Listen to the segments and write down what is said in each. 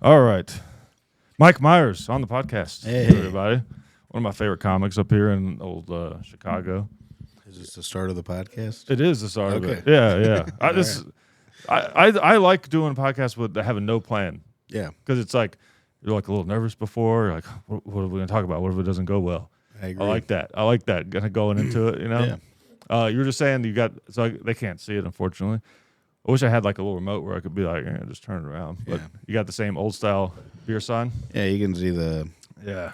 All right. Mike Meyers on the podcast. Hey. Everybody. One of my favorite comics up here in old Chicago. Is this the start of the podcast? It is the start of Okay. it. Yeah. I like doing podcasts with having no plan. Yeah. Because it's like, you're like a little nervous before. You're like, what are we going to talk about? What if it doesn't go well? I agree. I like that. Kind of going into it, you know? Yeah. You were just saying they can't see it, unfortunately. I wish I had like a little remote where I could be like, just turn it around. But you got the same old style beer sign? Yeah, you can see the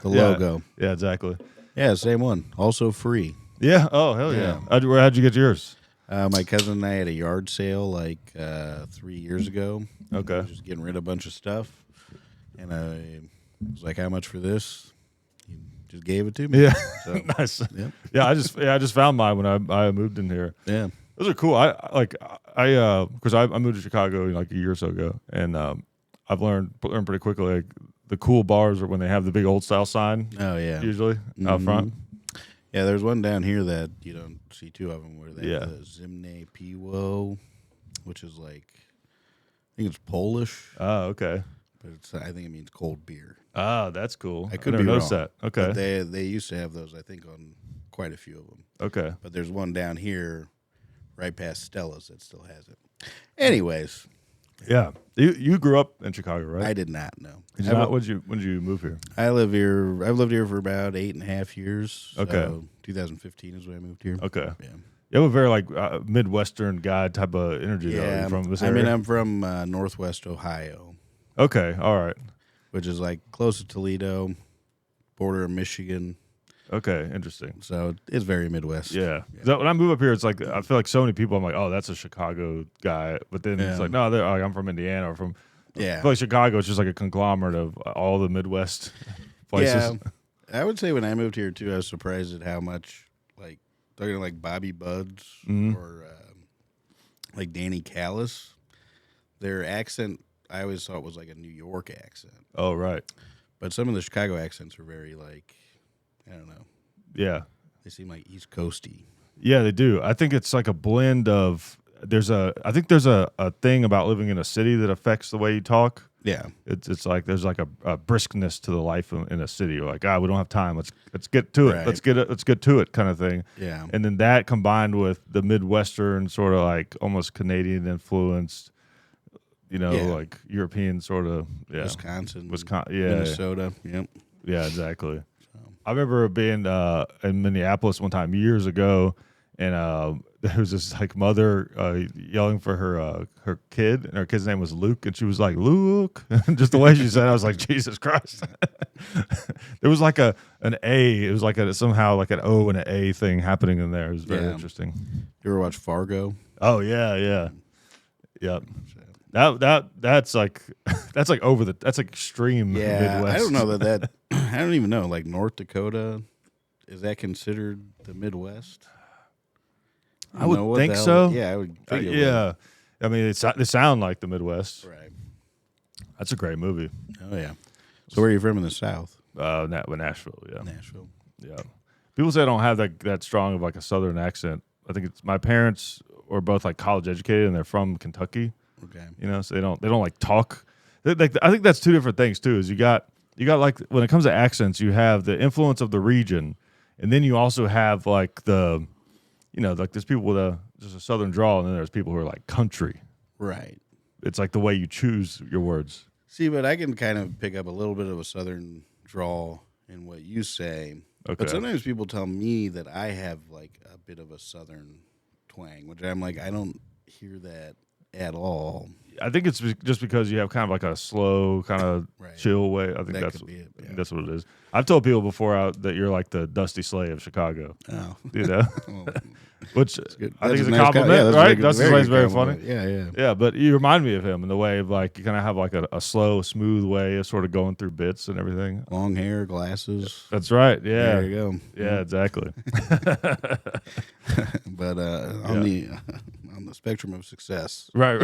logo. Yeah, exactly. Yeah, same one. Also free. Yeah. Oh, hell yeah. How'd you get yours? My cousin and I had a yard sale like 3 years ago. Okay. Just getting rid of a bunch of stuff. And I was like, how much for this? He just gave it to me. Yeah. So, Nice. Yep. Yeah, I just found mine when I moved in here. Yeah. Those are cool. Because I moved to Chicago like a year or so ago, and I've learned pretty quickly like the cool bars are when they have the big old style sign. Oh, yeah. Usually out front. Yeah, there's one down here that you don't see two of them where they have Yeah. the Zimne Piwo, which is like, I think it's Polish, Oh, okay. but I think it means cold beer. Ah, that's cool. I could never be noticed wrong. that. Okay. But they used to have those, I think, on quite a few of them. Okay. But there's one down here, right past Stella's, that still has it. Anyways, Yeah. You grew up in Chicago, right? I did not know. Did you not? When did you move here? I live here. I've lived here for about 8.5 years. Okay. So 2015 is when I moved here. Okay. Yeah. You have a very like Midwestern guy type of energy though. Yeah. You're from this area? I mean, I'm from Northwest Ohio, Okay. All right. which is like close to Toledo, border of Michigan. Okay. Interesting. So it's very Midwest. Yeah. So when I move up here, it's like I feel like so many people. I'm like, oh, that's a Chicago guy, but then it's like, no, I'm from Indiana or from. Yeah. I feel like Chicago is just like a conglomerate of all the Midwest places. Yeah. I would say when I moved here too, I was surprised at how much like talking to like Bobby Buds or like Danny Callis, their accent I always thought was like a New York accent. Oh, right. But some of the Chicago accents are very like, I don't know. Yeah. They seem like East Coasty. Yeah, they do. I think it's like a blend of. I think there's a thing about living in a city that affects the way you talk. Yeah. It's like there's like a briskness to the life in a city. You're like, we don't have time. Let's get to it. Right. Let's get to it kind of thing. Yeah. And then that combined with the Midwestern sort of like almost Canadian influenced, like European sort of Wisconsin, Minnesota. Yep. Yeah, exactly. I remember being in Minneapolis one time years ago, and there was this like mother yelling for her kid, and her kid's name was Luke, and she was like, Luke. Just the way she said it, I was like, Jesus Christ. There was like an A. It was like somehow like an O and an A thing happening in there. It was very interesting. You ever watch Fargo? Oh, yeah. Yep. That's like that's like extreme Midwest. I don't know that I don't even know. Like North Dakota, is that considered the Midwest? I would think so. Yeah, I would. Yeah, I mean they sound like the Midwest. Right. That's a great movie. Oh yeah. So where are you from in the South? Nashville. Yeah. Nashville. Yeah. People say I don't have that strong of like a Southern accent. I think it's my parents are both like college educated and they're from Kentucky. Okay. So they don't like talk. I think that's two different things too. Is you got like when it comes to accents, you have the influence of the region, and then you also have like the, like there's people with just a Southern drawl, and then there's people who are like country. Right. It's like the way you choose your words. See, but I can kind of pick up a little bit of a Southern drawl in what you say. Okay. But sometimes people tell me that I have like a bit of a Southern twang, which I'm like, I don't hear that at all. I think it's just because you have kind of like a slow, kind of chill way. I think that that's could be it. Yeah. That's what it is. I've told people before that you're like the Dusty Slay of Chicago. Oh. Which I think is a nice compliment, right? Dusty Slay is very funny. Yeah. Yeah, but you remind me of him in the way of like you kind of have like a slow, smooth way of sort of going through bits and everything. Long hair, glasses. That's right. Yeah. There you go. Yeah, exactly. But on the spectrum of success, right.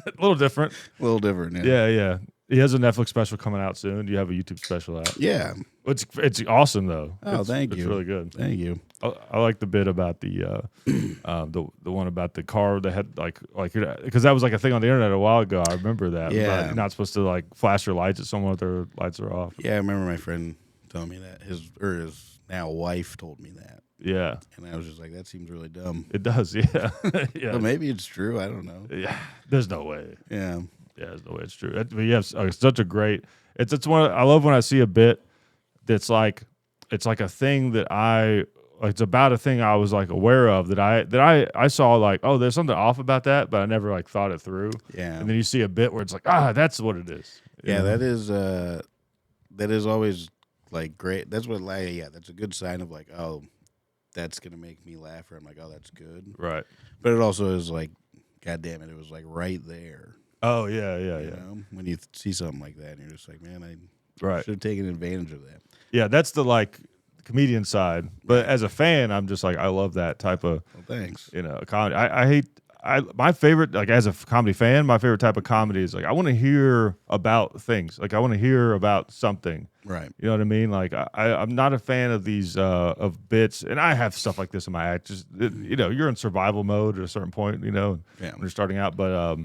A little different. A little different. Yeah. He has a Netflix special coming out soon. You have a YouTube special out. Yeah. It's awesome though. Oh, thank you. It's really good. Thank you. I like the bit about the one about the car that had like because that was like a thing on the internet a while ago. I remember that. Yeah, about you're not supposed to like flash your lights at someone if their lights are off. Yeah, I remember my friend telling me that his now wife told me that. Yeah, and I was just like, that seems really dumb. It does. Yeah, yeah. But maybe it's true. I don't know. Yeah, there's no way. Yeah, there's no way it's true. But you have such a great. It's one. I love when I see a bit that's like it's like a thing that it's about a thing I was like aware of that I saw like, oh, there's something off about that, but I never like thought it through. Yeah. And then you see a bit where it's like, that's what it is. Yeah, that is always like great. That's what that's a good sign of like, oh, that's gonna make me laugh, or I'm like, oh, that's good. Right. But it also is like, God damn it, it was like right there. Oh yeah. You know? When you see something like that and you're just like, man, I should have taken advantage of that. Yeah, that's the like comedian side, but as a fan, I'm just like I love that type of. Well, thanks. Comedy. I hate. My favorite, like as a comedy fan, my favorite type of comedy is like I want to hear about things. Like I want to hear about something. Right. You know what I mean? Like I'm not a fan of these of bits, and I have stuff like this in my act. Just you're in survival mode at a certain point. When you're starting out. But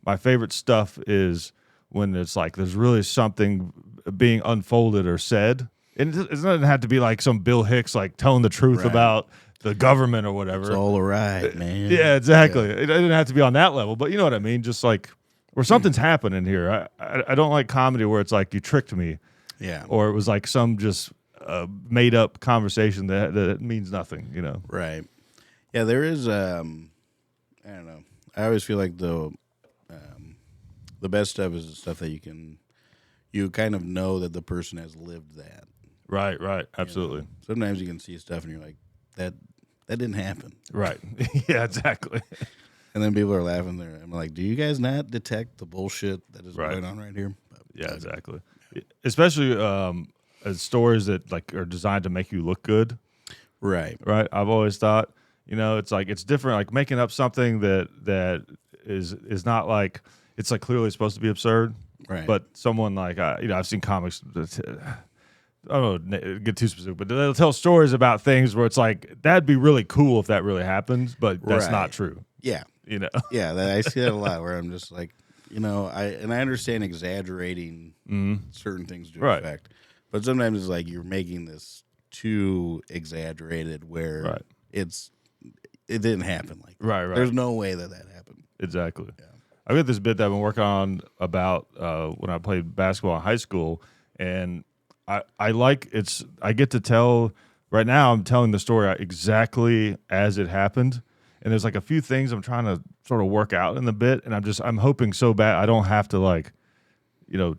my favorite stuff is when it's like there's really something being unfolded or said. And it doesn't have to be like some Bill Hicks like telling the truth about the government or whatever. It's all right, man. Yeah, exactly. Yeah. It doesn't have to be on that level, but you know what I mean? Just like where something's happening here. I don't like comedy where it's like you tricked me. Yeah. Or it was like some just made up conversation that means nothing, Right. Yeah, there is I don't know. I always feel like the best stuff is the stuff that you kind of know that the person has lived that. Right, absolutely. Sometimes you can see stuff and you're like, that didn't happen. Right. Yeah, exactly. And then people are laughing there. I'm like, do you guys not detect the bullshit that is going on right here? But, yeah, exactly. Especially stories that like are designed to make you look good. Right. I've always thought, it's like it's different. Like making up something that is not like it's like clearly supposed to be absurd. Right. But someone like I've seen comics that, I don't know, get too specific, but they'll tell stories about things where it's like that'd be really cool if that really happens, but that's not true. Yeah. Yeah, I see that a lot where I'm just like, I understand exaggerating certain things to effect, but sometimes it's like you're making this too exaggerated where it didn't happen like that. Right. There's no way that happened. Exactly. Yeah. I've got this bit that I've been working on about when I played basketball in high school, and I get to tell right now. I'm telling the story exactly as it happened, and there's like a few things I'm trying to sort of work out in the bit, and I'm hoping so bad I don't have to like,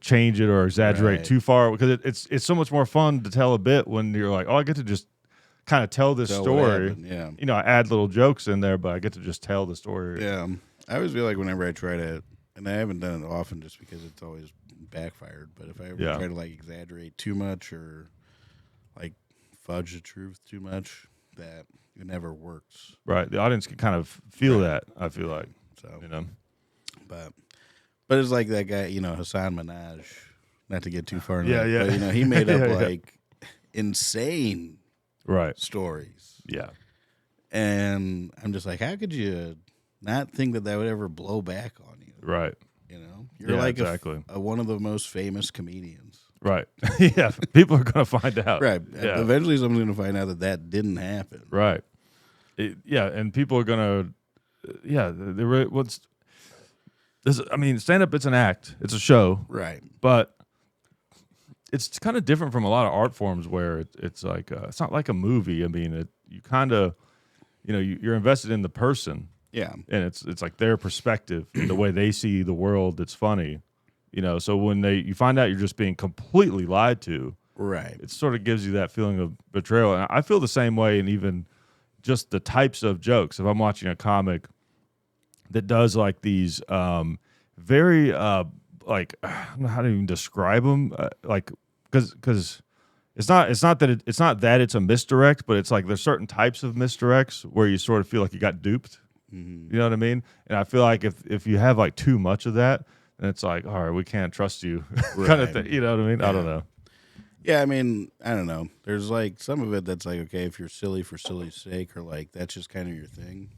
change it or exaggerate too far because it's so much more fun to tell a bit when you're like, oh, I get to just kind of tell this story. Yeah, I add little jokes in there, but I get to just tell the story. Yeah, I always feel like whenever I try to, and I haven't done it often just because it's always backfired, but if I ever try to like exaggerate too much or like fudge the truth too much, that it never works. Right. The audience can kind of feel that, I feel like. So, but it's like that guy, Hassan Minaj, not to get too far into that, but he made up like insane stories. Yeah. And I'm just like, how could you not think that would ever blow back on you? Right. You're like one of the most famous comedians. Right. Yeah. People are going to find out. Right. Yeah. Eventually someone's going to find out that didn't happen. Right. And people are going to, stand-up, it's an act. It's a show. Right. But it's kind of different from a lot of art forms where it's like, it's not like a movie. I mean, you kind of, you're invested in the person. Yeah. And it's like their perspective, the way they see the world that's funny. So when you find out you're just being completely lied to, right, it sort of gives you that feeling of betrayal. And I feel the same way, and even just the types of jokes. If I'm watching a comic that does like these very like I don't know how to even describe them, like because it's not that it's a misdirect, but it's like there's certain types of misdirects where you sort of feel like you got duped. Mm-hmm. You know what I mean? And I feel like if you have like too much of that, then it's like, all right, we can't trust you, kind of thing. You know what I mean? Yeah. I don't know. Yeah, I mean, I don't know. There's like some of it that's like, okay, if you're silly for silly's sake, or like that's just kind of your thing.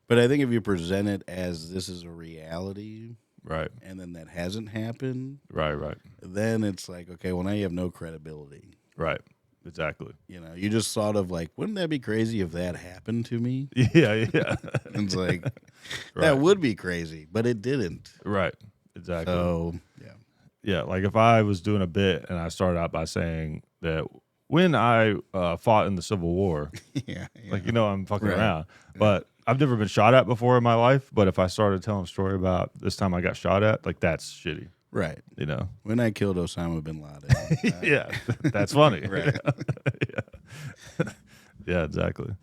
But I think if you present it as this is a reality, Right. and then that hasn't happened, Right. then it's like, okay, well now you have no credibility. Right. Exactly. You know, you just thought of like, wouldn't that be crazy if that happened to me? Yeah. And it's like Right. that would be crazy, but it didn't. Right. Exactly. So Yeah, like if I was doing a bit and I started out by saying that when I fought in the Civil War, yeah. like, I'm fucking Right. around. But I've never been shot at before in my life. But if I started telling a story about this time I got shot at, like, that's shitty, Right. When I killed Osama bin Laden. yeah, that's funny. Right. Yeah, exactly.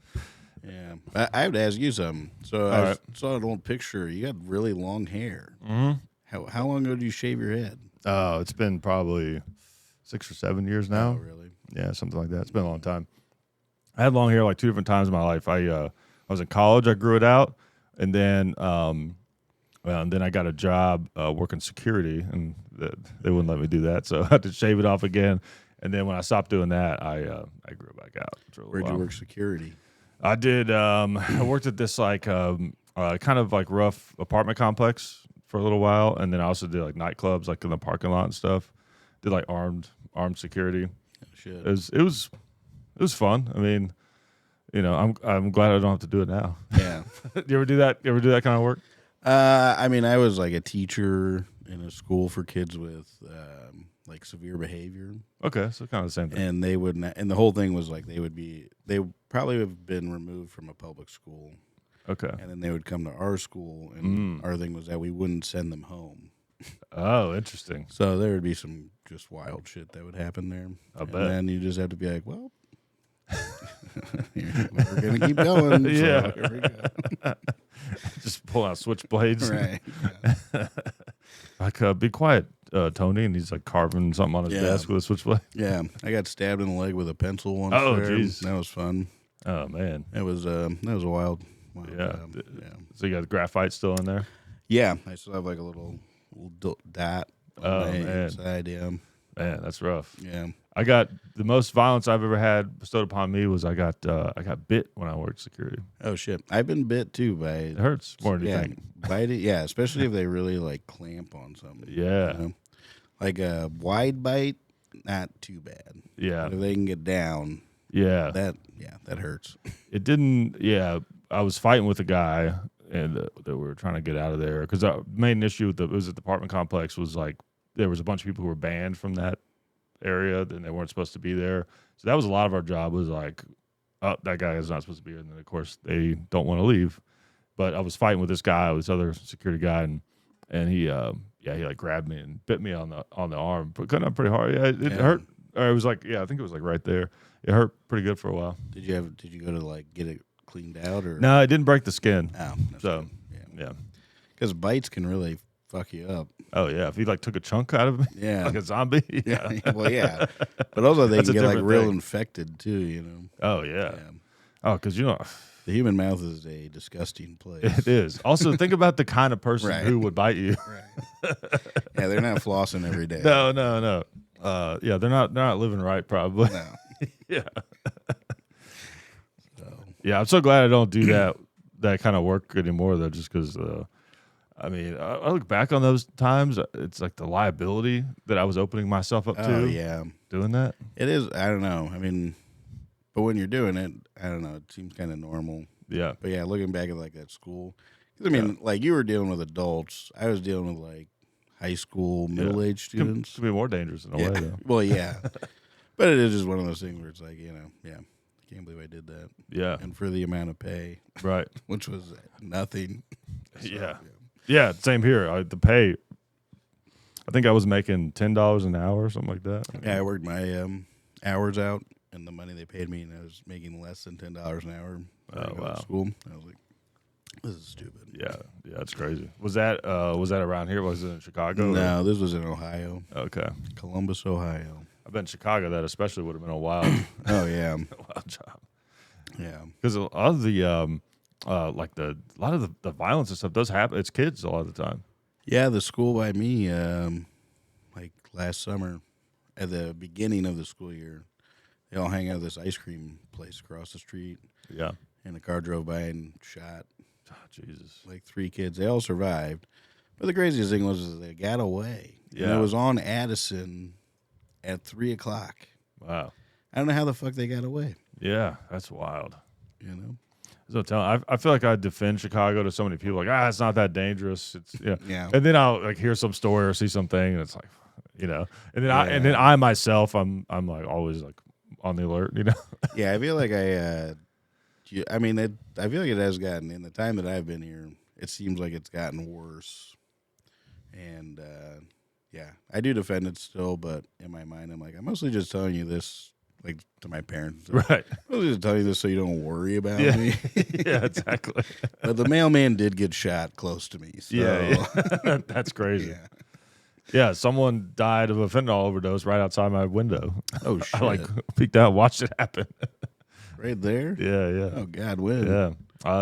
Yeah. I have to ask you something. So All I right. saw an old picture. You got really long hair. Mm-hmm. How long ago did you shave your head? Oh, it's been probably 6 or 7 years now. Oh, really? Yeah, something like that. It's been a long time. I had long hair like 2 different times in my life. I was in college. I grew it out, and then I got a job working security, and they wouldn't let me do that, so I had to shave it off again. And then when I stopped doing that, I grew it back out. Where'd you work security? I did. I worked at this like kind of like rough apartment complex for a little while, and then I also did like nightclubs, like in the parking lot and stuff. Did like armed security. Oh, shit. It was fun. I mean, I'm glad I don't have to do it now. Yeah. You ever do that? You ever do that kind of work? I mean, I was like a teacher in a school for kids with like severe behavior, Okay, so kind of the same thing. and they would not, and the whole thing was like they probably have been removed from a public school, Okay. and then they would come to our school, and our thing was that we wouldn't send them home. Oh, interesting. So there would be some just wild shit that would happen there. I bet. And then you just have to be like, well, we're going to keep going. Yeah. So here we go. Just pull out switchblades. Right. Yeah. Like, be quiet, Tony. And he's like carving something on his desk with a switchblade. Yeah. I got stabbed in the leg with a pencil once. Oh, there. jeez. That was fun. Oh, man. That was a wild Yeah. yeah. So you got the graphite still in there? Yeah. I still have like a little dot on my man. side. Yeah. Man, that's rough. Yeah. I got the most violence I've ever had bestowed upon me was I got bit when I worked security. Oh, shit. I've been bit too by. It hurts more than you think. Bite it. Yeah. Especially if they really like clamp on something. Yeah. You know? Like a wide bite, not too bad. Yeah. But if they can get down, Yeah. that hurts. It didn't. Yeah, I was fighting with a guy, and that we were trying to get out of there because the main issue with it was at the apartment complex was like there was a bunch of people who were banned from that area, and they weren't supposed to be there. So that was a lot of our job was like, oh, that guy is not supposed to be here, and then of course they don't want to leave. But I was fighting with this guy, this other security guy, and he he like grabbed me and bit me on the arm, but cut up pretty hard. Yeah, it hurt. Or it was like I think it was like right there. It hurt pretty good for a while. Did you go to like get it cleaned out or? No, it didn't break the skin. Oh, that's So good. yeah. Because bites can really fuck you up. Oh yeah, if he like took a chunk out of me, Yeah. like a zombie. Yeah. Well, yeah. But also they That's can a get like different real thing. infected too. You know. Oh yeah. Oh, because The human mouth is a disgusting place. it is. Also, think about the kind of person Right. who would bite you. Right. Yeah, they're not flossing every day. No. Yeah, they're not living right, probably. No. Yeah. So, Yeah, I'm so glad I don't do that kind of work anymore, though, just because. I mean, I look back on those times. It's like the liability that I was opening myself up to. oh yeah, Doing that. it is. I don't know. I mean, but when you're doing it, I don't know. It seems kind of normal. Yeah. But yeah, looking back at like that school, 'cause I mean, like you were dealing with adults. I was dealing with like high school, middle-aged students. Could be more dangerous in a Yeah. way, though. Well, yeah, but it is just one of those things where it's like, yeah, I can't believe I did that, Yeah. and for the amount of pay, Right. which was nothing. So, Yeah. Yeah, same here. The pay, I think I was making $10 an hour or something like that. Yeah, I worked my hours out, and the money they paid me, and I was making less than $10 an hour. Oh, wow. School. I was like, this is stupid. Yeah, that's crazy. Was that around here? Was it in Chicago? No, this was in Ohio, Okay. Columbus, Ohio. I bet in Chicago that especially would have been a wild, Oh yeah, wild job. yeah. Because a lot of the the violence and stuff does happen. It's kids a lot of the time. Yeah, the school by me, like last summer, at the beginning of the school year, they all hang out at this ice cream place across the street. Yeah. And a car drove by and shot Jesus. like 3 kids. They all survived. But the craziest thing was they got away. Yeah. And it was on Addison at 3 o'clock. Wow. I don't know how the fuck they got away. Yeah, that's wild. You know? So I feel like I defend Chicago to so many people, like, it's not that dangerous. It's Yeah. And then I'll like hear some story or see something, and it's like, and then Yeah. I myself, I'm like always like on the alert, Yeah, I feel like I feel like it has gotten, in the time that I've been here, it seems like it's gotten worse. And, I do defend it still, but in my mind, I'm like, I'm mostly just telling you this, like, to my parents. Right. I'm mostly just telling you this so you don't worry about Yeah. me. Yeah, exactly. But the mailman did get shot close to me. So. Yeah. That's crazy. Yeah, someone died of a fentanyl overdose right outside my window. Oh, shit. I peeked out, watched it happen. Right there? Yeah. Oh, God, when? Yeah.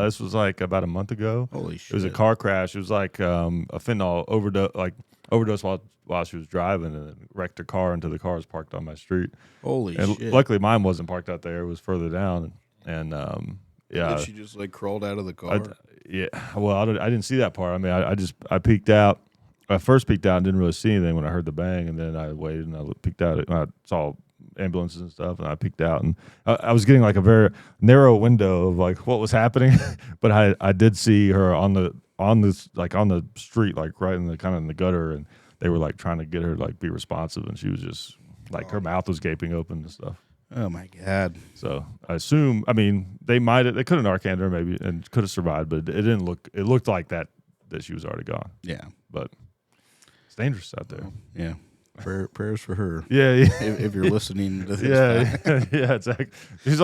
This was like about a month ago. Holy shit. It was a car crash. It was like a fentanyl overdose while she was driving, and it wrecked her car into the cars parked on my street. Holy and shit. Luckily, mine wasn't parked out there. It was further down. And Did she just, like, crawled out of the car? Well, I didn't see that part. I mean, I peeked out. I first peeked out and didn't really see anything when I heard the bang, and then I waited and I peeked out. And I saw ambulances and stuff, and I peeked out, and I was getting like a very narrow window of like what was happening, but I did see her on the street, like right in the kind of in the gutter, and they were like trying to get her to like be responsive, and she was just like her mouth was gaping open and stuff. Oh my God! So I assume, I mean, they could have Narcaned her maybe and could have survived, but it didn't look. It looked like that she was already gone. Yeah, but it's dangerous out there. Yeah. Prayers for her. Yeah. If you're listening to this. Yeah, exactly. She's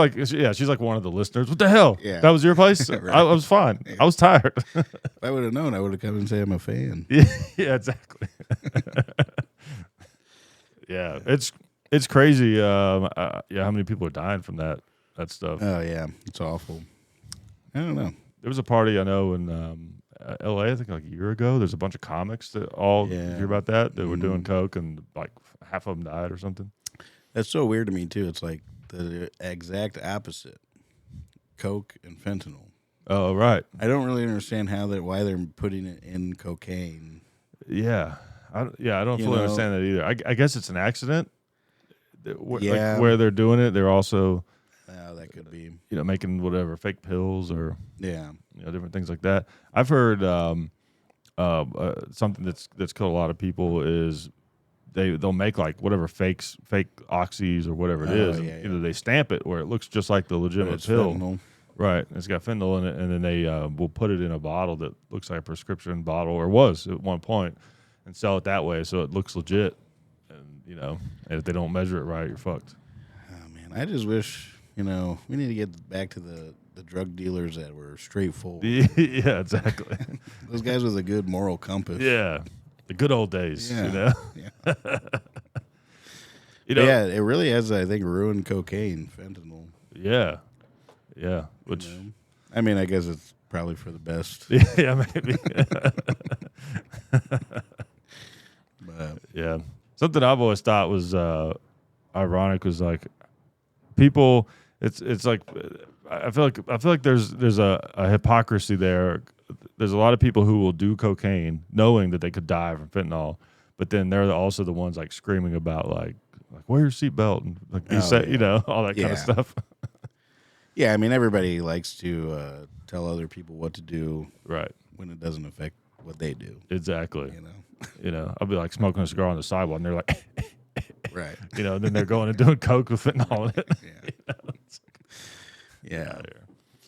like one of the listeners. What the hell? Yeah. That was your place? Right. I was fine. Yeah. I was tired. If I would have known, I would have come and say I'm a fan. Yeah, exactly. Yeah, it's crazy. How many people are dying from that stuff? Oh yeah, it's awful. I don't know. There was a party I know in L.A. I think like a year ago. There's a bunch of comics that did you hear about that were doing coke, and like half of them died or something. That's so weird to me too. It's like the exact opposite: coke and fentanyl. Oh right. I don't really understand why they're putting it in cocaine. Yeah, I don't fully understand that either. I guess it's an accident. Yeah, like where they're doing it, they're also that could be making whatever fake pills or different things like that. I've heard something that's killed a lot of people is they'll make like whatever fake oxys or whatever it is. Either they stamp it where it looks just like the legitimate pill. Fentanyl. Right, it's got fentanyl in it, and then they will put it in a bottle that looks like a prescription bottle, or was at one point, and sell it that way, so it looks legit. And and if they don't measure it right, you're fucked. Oh man, I just wish we need to get back to the drug dealers that were straightforward. Yeah, exactly. Those guys with a good moral compass. Yeah, the good old days. Yeah. Yeah, it really has, I think, ruined cocaine, fentanyl. Yeah. Yeah, which I mean, I guess it's probably for the best. Yeah, maybe. But yeah, something I've always thought was ironic was like people. It's like I feel like there's a hypocrisy there. There's a lot of people who will do cocaine knowing that they could die from fentanyl, but then they're also the ones like screaming about like wear your seatbelt and like all that kind of stuff. Yeah, I mean, everybody likes to tell other people what to do, right? When it doesn't affect what they do. Exactly. I'll be like smoking a cigar on the sidewalk, and they're like, right? Then they're going and doing coke with fentanyl in it. Yeah.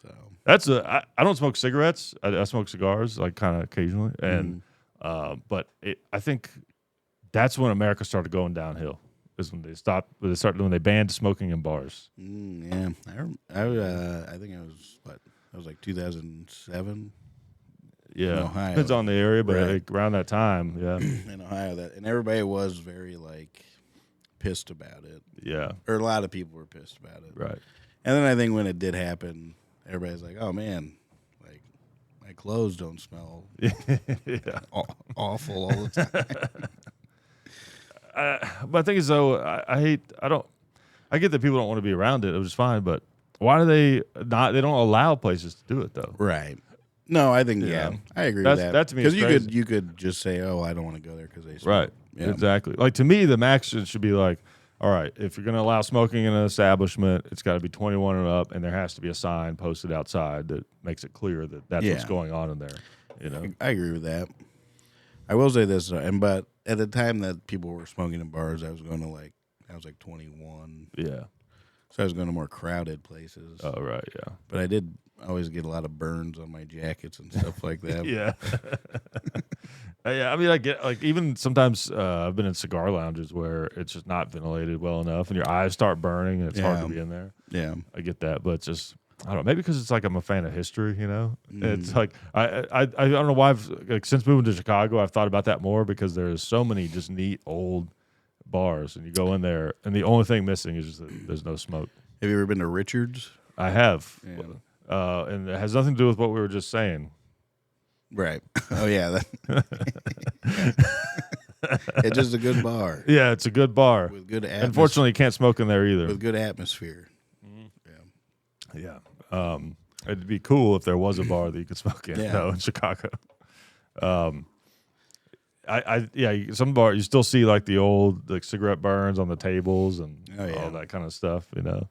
So that's I don't smoke cigarettes. I smoke cigars, like kind of occasionally, and but I think that's when America started going downhill. Is when when they banned smoking in bars. Yeah, I think it was that was like 2007. Yeah, in Ohio. Depends on the area, but like around that time, in Ohio, and everybody was very like pissed about it. Yeah, or a lot of people were pissed about it. Right. And then I think when it did happen, everybody's like, "Oh man, like my clothes don't smell awful all the time." But I think is though I get that people don't want to be around it, which is fine, but why do they not? They don't allow places to do it though. Right. No, I think I agree with that. That to me is because crazy. you could just say, "Oh, I don't want to go there because they smoke." Right. Yeah. Exactly. Like to me, the max should be like, all right, if you're going to allow smoking in an establishment, it's got to be 21 and up, and there has to be a sign posted outside that makes it clear that that's what's going on in there. You know, I agree with that. I will say this, but at the time that people were smoking in bars, I was like 21. Yeah. So I was going to more crowded places. Oh, right. Yeah. But I did always get a lot of burns on my jackets and stuff like that. Yeah. Yeah. I mean, I get like even sometimes I've been in cigar lounges where it's just not ventilated well enough and your eyes start burning and it's hard to be in there. Yeah. I get that. But it's just, I don't know, maybe because it's like I'm a fan of history, you know? It's like, I don't know why since moving to Chicago, I've thought about that more because there's so many just neat old bars and you go in there and the only thing missing is just that there's no smoke. Have you ever been to Richard's? I have. Yeah. And it has nothing to do with what we were just saying. Right. Oh, yeah. It's just a good bar. Yeah, it's a good bar. With good atmosphere. Unfortunately, you can't smoke in there either. With good atmosphere. Yeah. It'd be cool if there was a bar that you could smoke in, though, in Chicago. Some bar you still see like the old like cigarette burns on the tables and all that kind of stuff, you know.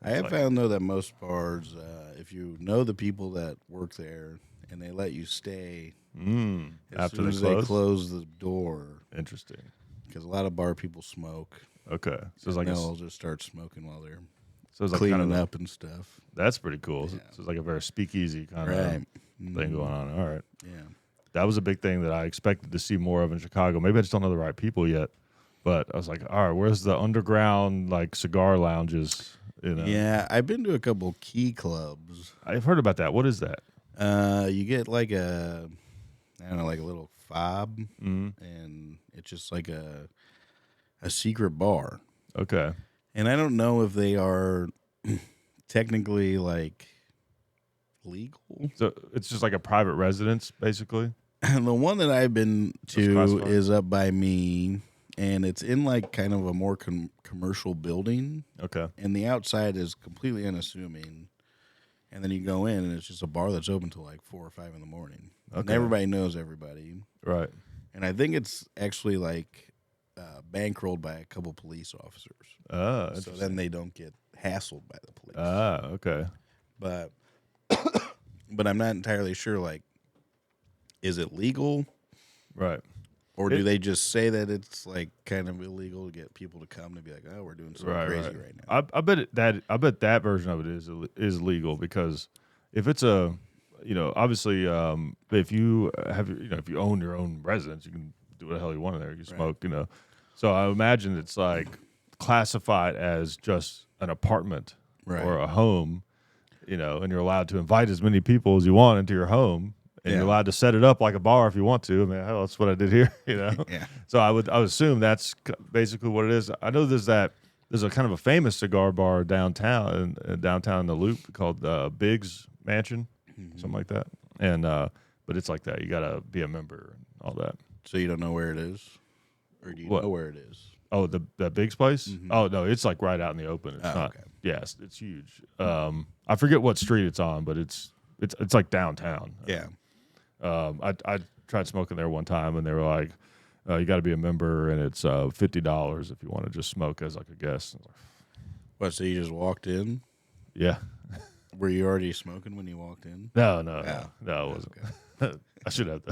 I have found though that most bars, if you know the people that work there and they let you stay as soon as they close the door. Interesting. Because a lot of bar people smoke. Okay, so it's like they'll just start smoking while they're it's like cleaning up and stuff. That's pretty cool. Yeah. So it's like a very speakeasy kind of thing going on. All right. Yeah. That was a big thing that I expected to see more of in Chicago. Maybe I just don't know the right people yet. But I was like, all right, where's the underground like cigar lounges? You know? Yeah, I've been to a couple key clubs. I've heard about that. What is that? You get like a little fob, and it's just like a secret bar. Okay. And I don't know if they are technically like legal. So it's just like a private residence, basically. And the one that I've been to is up by me, and it's in like kind of a more commercial building. Okay. And the outside is completely unassuming. And then you go in, and it's just a bar that's open till like 4 or 5 in the morning. Okay. And everybody knows everybody. Right. And I think it's actually like bankrolled by a couple police officers. So then they don't get hassled by the police. Okay. But I'm not entirely sure, like, is it legal? Right. Or do they just say that it's like kind of illegal to get people to come to be like, oh, we're doing something crazy right now? I bet that version of it is legal because if it's a, you know, obviously if you have if you own your own residence, you can do what the hell you want in there. You can smoke, you know. So I imagine it's like classified as just an apartment or a home, you know, and you're allowed to invite as many people as you want into your home. And you're allowed to set it up like a bar if you want to. I mean, hell, that's what I did here, you know. So I would assume that's basically what it is. I know there's a kind of a famous cigar bar downtown in the Loop called Biggs Mansion, something like that. And but it's like that. You got to be a member and all that. So you don't know where it is, or do you know where it is? Oh, the Biggs place? Oh no, it's like right out in the open. It's not. Okay. Yes, it's huge. I forget what street it's on, but it's like downtown. Yeah. I tried smoking there one time, and they were like, "You got to be a member, and it's $50 if you want to just smoke as like a guest." What? So you just walked in? Yeah. Were you already smoking when you walked in? No, it wasn't. Okay. I should have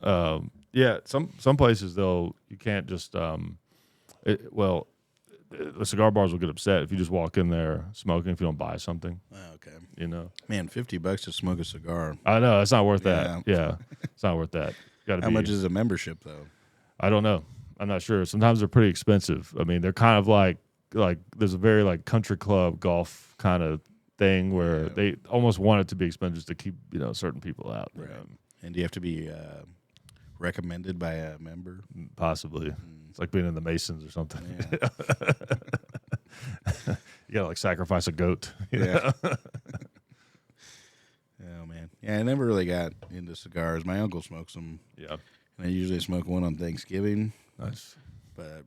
though. Yeah. Some places though you can't just the cigar bars will get upset if you just walk in there smoking if you don't buy something. Oh, okay. You know, man, $50 to smoke a cigar. I know it's not worth that. Yeah, it's not worth that. How much is a membership though? I don't know. I'm not sure. Sometimes they're pretty expensive. I mean, they're kind of like there's a very like country club golf kind of thing where they almost want it to be expensive just to keep certain people out. Right. And do you have to be recommended by a member? Possibly. It's like being in the Masons or something. Yeah. You gotta like sacrifice a goat. Yeah. Oh man. Yeah, I never really got into cigars. My uncle smokes them. Yeah. And I usually smoke one on Thanksgiving. Nice. But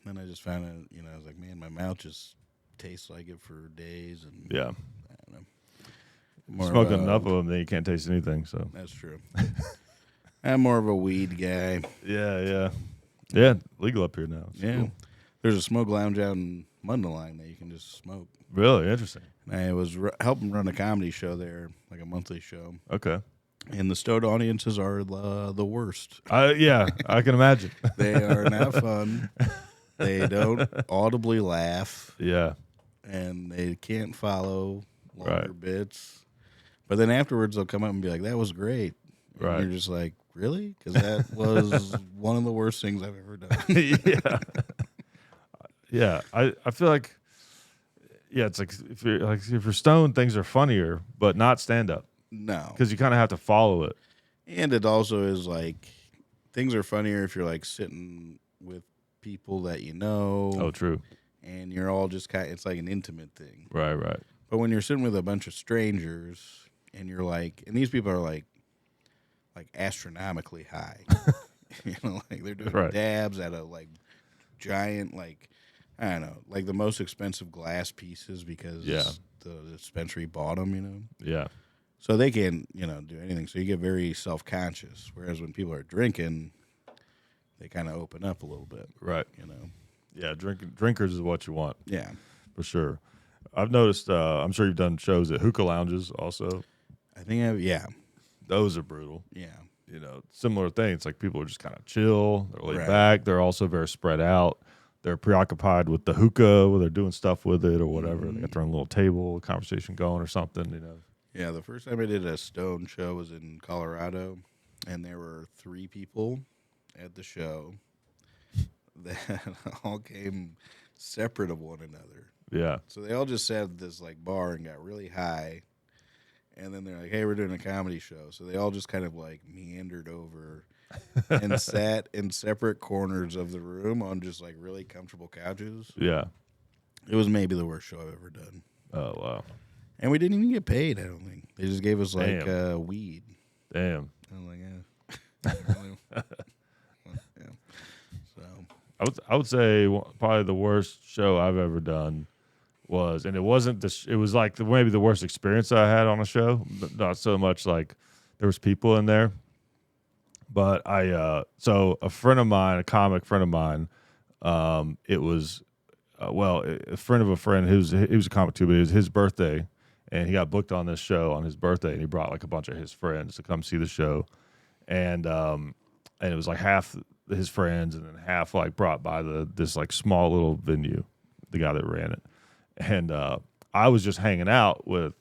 then I just found out, I was like, man, my mouth just tastes like it for days. And Yeah. I don't know. Smoking enough of them, then you can't taste anything. So that's true. I'm more of a weed guy. Yeah. Legal up here now. It's cool. There's a smoke lounge out in Mundelein that you can just smoke. Really interesting. And I was helping run a comedy show there, like a monthly show. Okay. And the stoned audiences are the worst. I can imagine. They are not fun. They don't audibly laugh. Yeah. And they can't follow longer bits. But then afterwards, they'll come up and be like, that was great. And right. you're just like, really? Because that was one of the worst things I've ever done. Yeah. I feel like, it's like if you're stoned, things are funnier, but not stand up. No. Because you kind of have to follow it. And it also is like, things are funnier if you're like sitting with people that you know. Oh, true. And you're all just it's like an intimate thing. Right. But when you're sitting with a bunch of strangers and you're like, and these people are like astronomically high. Like they're doing dabs at a like giant, like, I don't know, like the most expensive glass pieces because the dispensary bought them, Yeah. So they can't, do anything. So you get very self-conscious. Whereas when people are drinking, they kind of open up a little bit. Right. Yeah, drinkers is what you want. Yeah. For sure. I've noticed, I'm sure you've done shows at hookah lounges also. I think Those are brutal. Yeah. Similar things. Like people are just kind of chill. They're laid back. They're also very spread out. They're preoccupied with the hookah, where they're doing stuff with it or whatever. They got their own little table, conversation going or something, Yeah, the first time I did a stone show was in Colorado, and there were 3 people at the show that all came separate of one another. Yeah. So they all just sat at this like bar and got really high, and then they're like, "Hey, we're doing a comedy show." So they all just kind of like meandered over and sat in separate corners of the room on just like really comfortable couches. Yeah. It was maybe the worst show I've ever done. Oh, wow. And we didn't even get paid, I don't think. They just gave us like weed. Damn. I was like, yeah. So I would say probably the worst show I've ever done was, and it wasn't it was like maybe the worst experience I had on a show. Not so much like there was people in there, but so a friend of mine, a comic friend of mine, it was a friend of a friend he was a comic too, but it was his birthday, and he got booked on this show on his birthday, and he brought like a bunch of his friends to come see the show, and it was like half his friends and then half like brought by this like small little venue, the guy that ran it. And I was just hanging out with,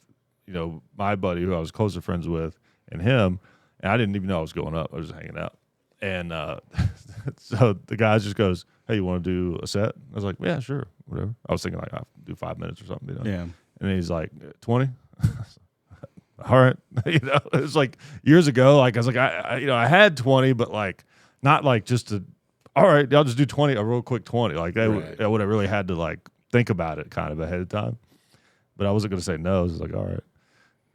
my buddy who I was closer friends with and him, and I didn't even know I was going up. I was just hanging out. And so the guy just goes, "Hey, you want to do a set?" I was like, "Yeah, sure, whatever." I was thinking like I'll do 5 minutes or something, Yeah. And he's like, 20? All right. It was like years ago, like I was like, I had 20, but like not like just all right, I'll just do 20, a real quick 20. Like I would have really had to like think about it kind of ahead of time. But I wasn't going to say no. I was like, all right.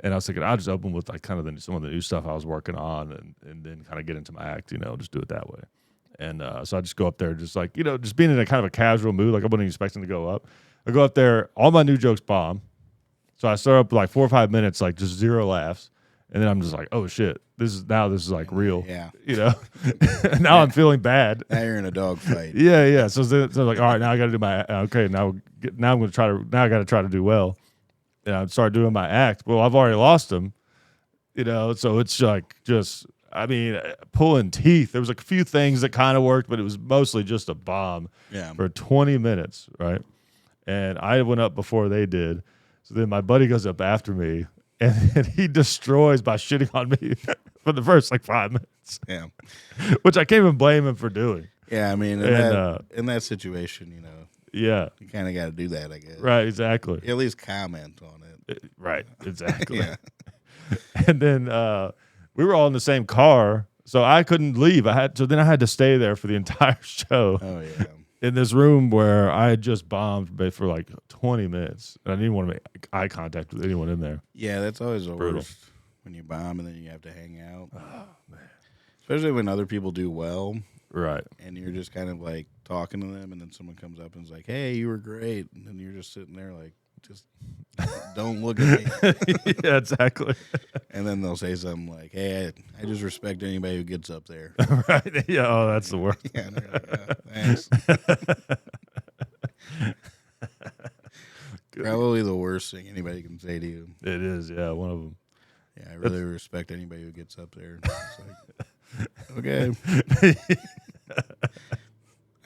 And I was thinking I'll just open with like kind of some of the new stuff I was working on and then kind of get into my act, just do it that way. And so I just go up there just like, just being in a kind of a casual mood. Like I wasn't expecting to go up. I go up there, all my new jokes bomb. So I start up like 4 or 5 minutes, like just 0 laughs. And then I'm just like, oh shit, this is like real. Yeah. Now I'm feeling bad. Now you're in a dog fight. Yeah. So like, all right, now I got to do my okay. Now I'm going to try to. Now I got to try to do well. And I start doing my act. Well, I've already lost him. So it's like just, pulling teeth. There was like a few things that kind of worked, but it was mostly just a bomb. Yeah. For 20 minutes, right? And I went up before they did. So then my buddy goes up after me. And he destroys by shitting on me for the first like 5 minutes. Yeah. Which I can't even blame him for doing. Yeah, in that situation, Yeah. you kind of got to do that, I guess. Right, exactly. At least comment on it. Right, exactly. Yeah. And then we were all in the same car, so I couldn't leave. So then I had to stay there for the entire show. Oh, yeah. In this room where I had just bombed for like 20 minutes. And I didn't want to make eye contact with anyone in there. Yeah, that's always the worst when you bomb and then you have to hang out. Oh, man. Especially when other people do well, Right. and you're just kind of like talking to them, and then someone comes up and is like, "Hey, you were great," and then you're just sitting there like, just don't look at me. Yeah, exactly. And then they'll say something like, "Hey, I just respect anybody who gets up there." Right. Yeah. Oh, that's the worst. Yeah, and they're like, thanks. Probably the worst thing anybody can say to you. It is. Yeah. One of them. Yeah, I really respect anybody who gets up there. It's like, okay.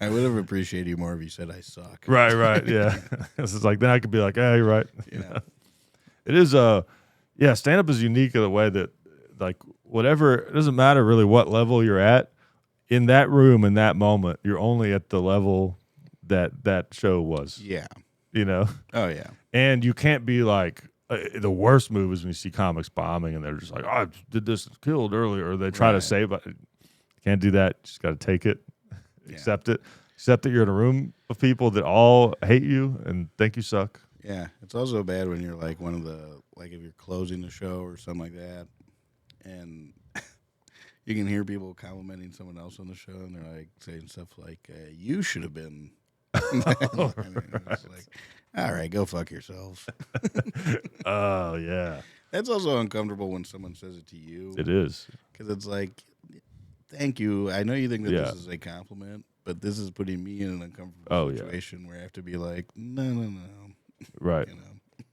I would have appreciated you more if you said I suck. Right. Right. Yeah. This is like, then I could be like, hey, you're right. Yeah. It is. Yeah. Stand up is unique in the way that, like, whatever, it doesn't matter really what level you're at in that room in that moment. You're only at the level that show was. Yeah. You know. Oh yeah. And you can't be like, the worst move is when you see comics bombing and they're just like, oh, I did this, killed earlier, or they try to save it. Can't do that. Just got to take it, accept it, accept that you're in a room of people that all hate you and think you suck. Yeah, it's also bad when you're like one of the, like if you're closing the show or something like that, and you can hear people complimenting someone else on the show, and they're like saying stuff like, "You should have been." It's like, all right, go fuck yourself. Oh yeah, that's also uncomfortable when someone says it to you. it is, because it's like, thank you. I know you think that this is a compliment, but this is putting me in an uncomfortable situation where I have to be like, no. Right. You know?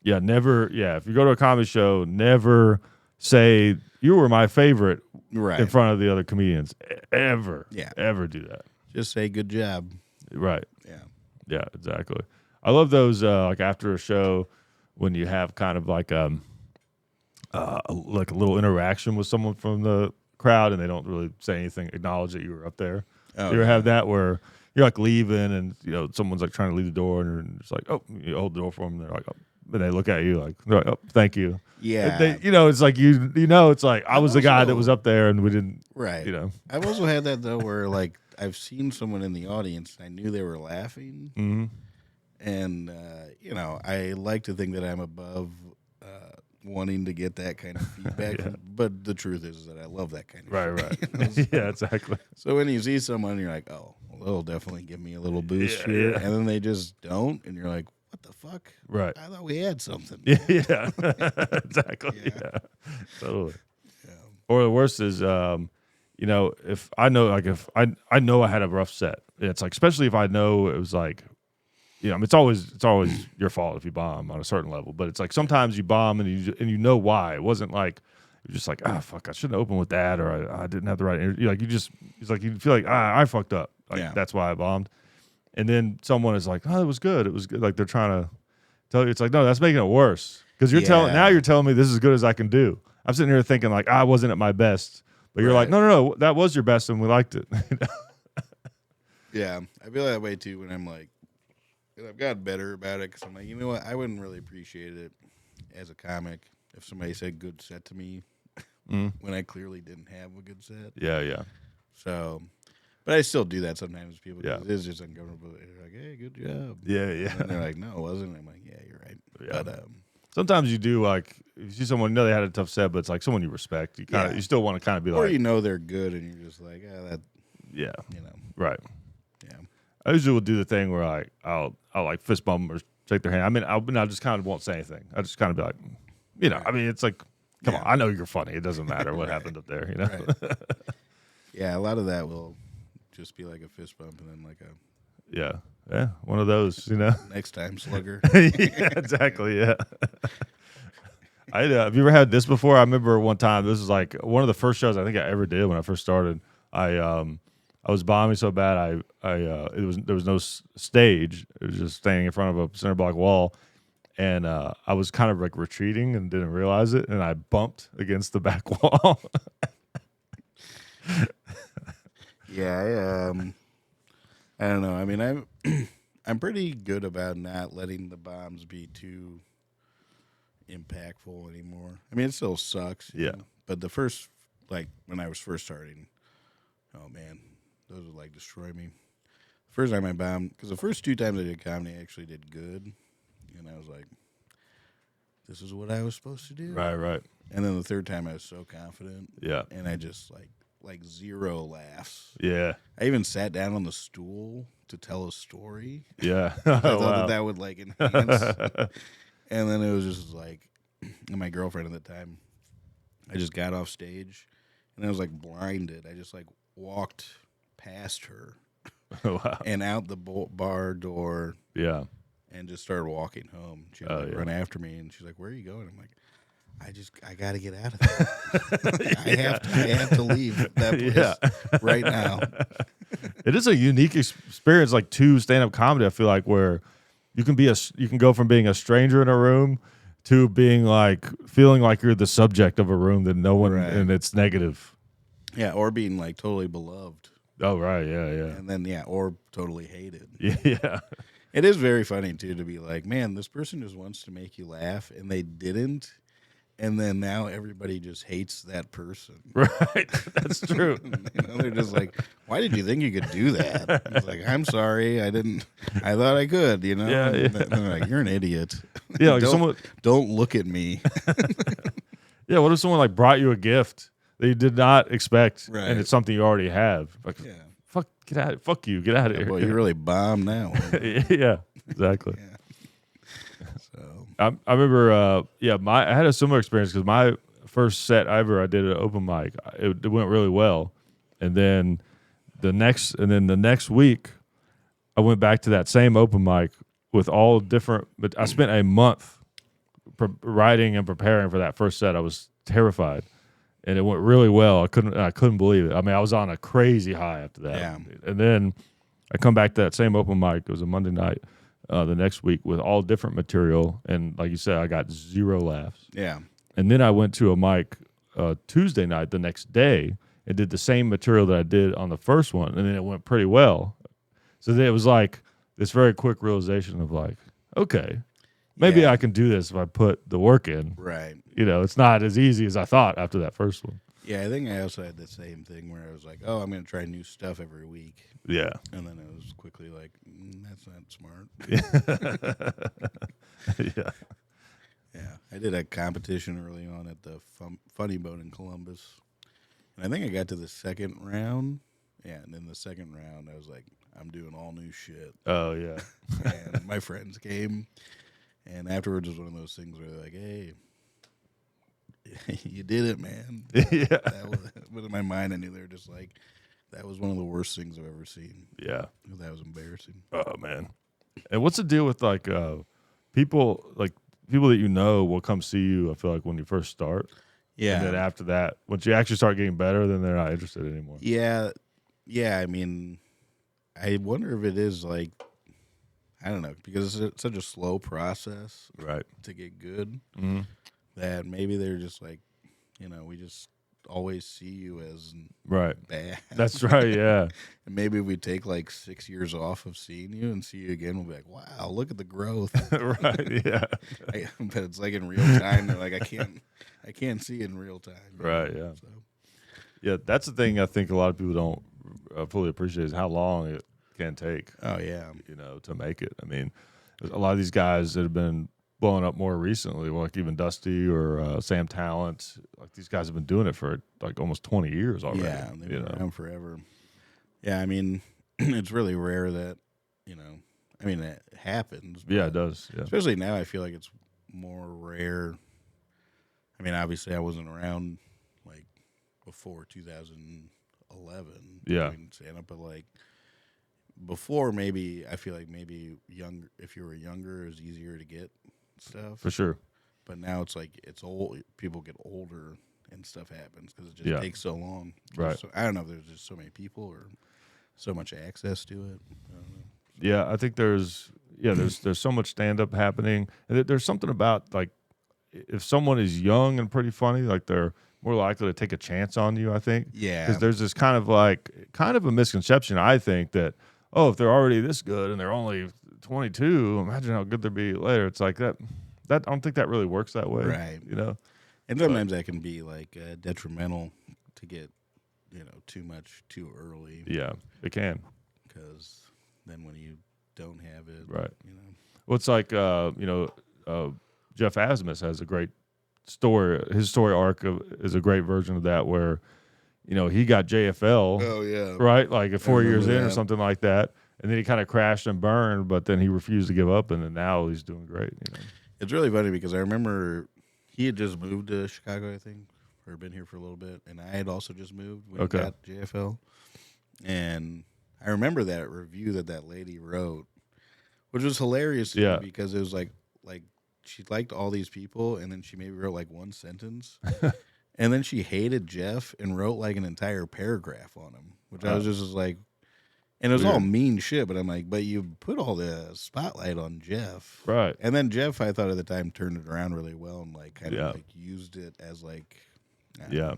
Yeah, never. Yeah, if you go to a comedy show, never say you were my favorite in front of the other comedians. Ever. Yeah. Ever do that. Just say good job. Right. Yeah. Yeah, exactly. I love those like after a show when you have kind of like like a little interaction with someone from the crowd and they don't really say anything, acknowledge that you were up there. Oh, you ever have that where you're like leaving and someone's like trying to leave the door and it's like, oh, you hold the door for them. And they're like, oh, and they look at you like, they're like, oh, thank you. Yeah. They, it's like it's like I was the guy that was up there and we didn't. Right. I've also had that though where like I've seen someone in the audience and I knew they were laughing. Mm-hmm. And, I like to think that I'm above wanting to get that kind of feedback. But the truth is that I love that kind of Right. Yeah, exactly. So when you see someone, you're like, oh, well, they'll definitely give me a little boost here. Yeah. And then they just don't. And you're like, what the fuck? Right. I thought we had something. Yeah. Exactly. Yeah. Totally. Yeah. Or the worst is, if I know, like if I know I had a rough set, it's like, especially if I know it was like, it's always your fault if you bomb on a certain level. But it's like sometimes you bomb and you know why. It wasn't like you're just like, fuck, I shouldn't open with that, or I didn't have the right energy. Like it's like you feel like I fucked up. Like that's why I bombed. And then someone is like, oh, it was good. It was good. Like they're trying to tell you. It's like, no, that's making it worse because you're telling me this is as good as I can do. I'm sitting here thinking like I wasn't at my best, but you're like, no, that was your best and we liked it. Yeah, I feel that way too when I'm like. I've gotten better about it because I'm like, you know what? I wouldn't really appreciate it as a comic if somebody said good set to me when I clearly didn't have a good set. Yeah. So, but I still do that sometimes with people. Yeah. It is just uncomfortable. They're like, hey, good job. Yeah. And they're like, no, it wasn't. I'm like, yeah, you're right. Yeah. But sometimes you do like, if you see someone, they had a tough set, but it's like someone you respect. You kind of, you still want to kind of be or like. They're good and you're just like, that. Yeah. Right. Yeah. I usually will do the thing where I'll like fist bump them or shake their hand. I mean, I just kind of won't say anything. I just kind of be like, I mean, it's like, come on, I know you're funny. It doesn't matter what happened up there, Right. Yeah, a lot of that will just be like a fist bump and then like a. Yeah, one of those, Next time, slugger. Yeah, exactly, yeah. Have you ever had this before? I remember one time, this was like one of the first shows I think I ever did when I first started. I was bombing so bad there was no stage. It was just standing in front of a center block wall, and I was kind of like retreating and didn't realize it, and I bumped against the back wall. Yeah, I don't know. I mean, I'm pretty good about not letting the bombs be too impactful anymore. I mean, it still sucks. Yeah. But the first, like when I was first starting, oh man. Those would like destroy me. First time I bombed, because the first two times I did comedy, I actually did good. And I was like, this is what I was supposed to do. Right. And then the third time I was so confident. Yeah. And I just like like 0 laughs. Yeah. I even sat down on the stool to tell a story. Yeah. I thought that would like enhance. And then it was just like, and my girlfriend at the time, I just got off stage and I was like blinded. I just like walked past her Wow. and out the bar door. Yeah. And just started walking home. She would run after me, and she's like, "Where are you going?" I'm like, I got to get out of there. I have to leave that place right now." It is a unique experience, like to stand-up comedy. I feel like where you can go from being a stranger in a room to being like feeling like you're the subject of a room that no one and it's negative. Yeah, or being like totally beloved. Oh right, yeah. And then or totally hated. Yeah. It is very funny, too, to be like, man, this person just wants to make you laugh, and they didn't, and then now everybody just hates that person. Right, that's true. They're just like, why did you think you could do that? It's like, I'm sorry, I thought I could, Yeah. And they're like, you're an idiot. Yeah, like don't look at me. Yeah, what if someone like brought you a gift that you did not expect, and it's something you already have? Like, fuck, get out! Fuck you, get out of here. Well, you really bomb now. Yeah, exactly. So I remember, I had a similar experience because my first set I did at an open mic. It went really well, and then the next week, I went back to that same open mic with all different. But I spent a month writing and preparing for that first set. I was terrified. And it went really well. I couldn't believe it. I mean, I was on a crazy high after that. Yeah. And then I come back to that same open mic. It was a Monday night the next week with all different material. And like you said, I got 0 laughs. Yeah. And then I went to a mic Tuesday night the next day and did the same material that I did on the first one. And then it went pretty well. So then it was like this very quick realization of like, okay, maybe I can do this if I put the work in. Right. It's not as easy as I thought after that first one. Yeah, I think I also had the same thing where I was like, oh, I'm going to try new stuff every week. Yeah. And then it was quickly like, that's not smart. Yeah. Yeah. I did a competition early on at the Funny Bone in Columbus. And I think I got to the second round. Yeah, and in the second round, I was like, I'm doing all new shit. Oh, yeah. And my friends came. And afterwards was one of those things where they're like, hey, you did it, man. Yeah. But in my mind, I knew they were just like, that was one of the worst things I've ever seen. Yeah. That was embarrassing. Oh, man. And what's the deal with like people that will come see you, I feel like, when you first start? Yeah. And then after that, once you actually start getting better, then they're not interested anymore. Yeah. Yeah. I mean, I wonder if it is like, I don't know, because it's such a slow process to get good that maybe they're just like, we just always see you as bad. That's right, yeah. And maybe if we take like 6 years off of seeing you and see you again, we'll be like, wow, look at the growth. Right, yeah. But it's like in real time. They're like, I can't see in real time. Right, yeah. So. Yeah, that's the thing I think a lot of people don't fully appreciate is how long it can take. Oh yeah, to make it. I mean, a lot of these guys that have been blowing up more recently, like even Dusty or Sam Talent, like these guys have been doing it for like almost 20 years already. Yeah, they've been around forever. Yeah, I mean, it's really rare that I mean, it happens. Yeah, it does. Yeah. Especially now, I feel like it's more rare. I mean, obviously, I wasn't around like before 2011. Yeah, doing stand-up, but like. Before, maybe I feel like maybe younger. If you were younger, it was easier to get stuff for sure. But now it's like it's old. People get older and stuff happens because it just takes so long. Right. So, I don't know if there's just so many people or so much access to it. I don't know. Yeah, I think there's so much stand up happening, and there's something about like if someone is young and pretty funny, like they're more likely to take a chance on you. I think. Yeah. Because there's this kind of a misconception. I think that. Oh, if they're already this good and they're only 22, imagine how good they'll be later. It's like that. I don't think that really works that way. Right. And sometimes that can be like detrimental to get, too much too early. Yeah, it can. Because then when you don't have it, right. Well, it's like, Jeff Asmus has a great story. His story arc is a great version of that where, he got JFL. Oh yeah, Right, like 4 years in or that. something like that, and then he kind of crashed and burned, but then he refused to give up, and then now he's doing great. It's really funny because I remember he had just moved to Chicago, I think, or been here for a little bit, and I had also just moved when he got JFL. And I remember that review that lady wrote, which was hilarious to me because it was like she liked all these people, and then she maybe wrote like one sentence, and then she hated Jeff and wrote like an entire paragraph on him, which I was just like, and it was all mean shit, but I'm like, but you put all the spotlight on Jeff. Right. And then Jeff, I thought at the time, turned it around really well and like kind of like used it as like, yeah.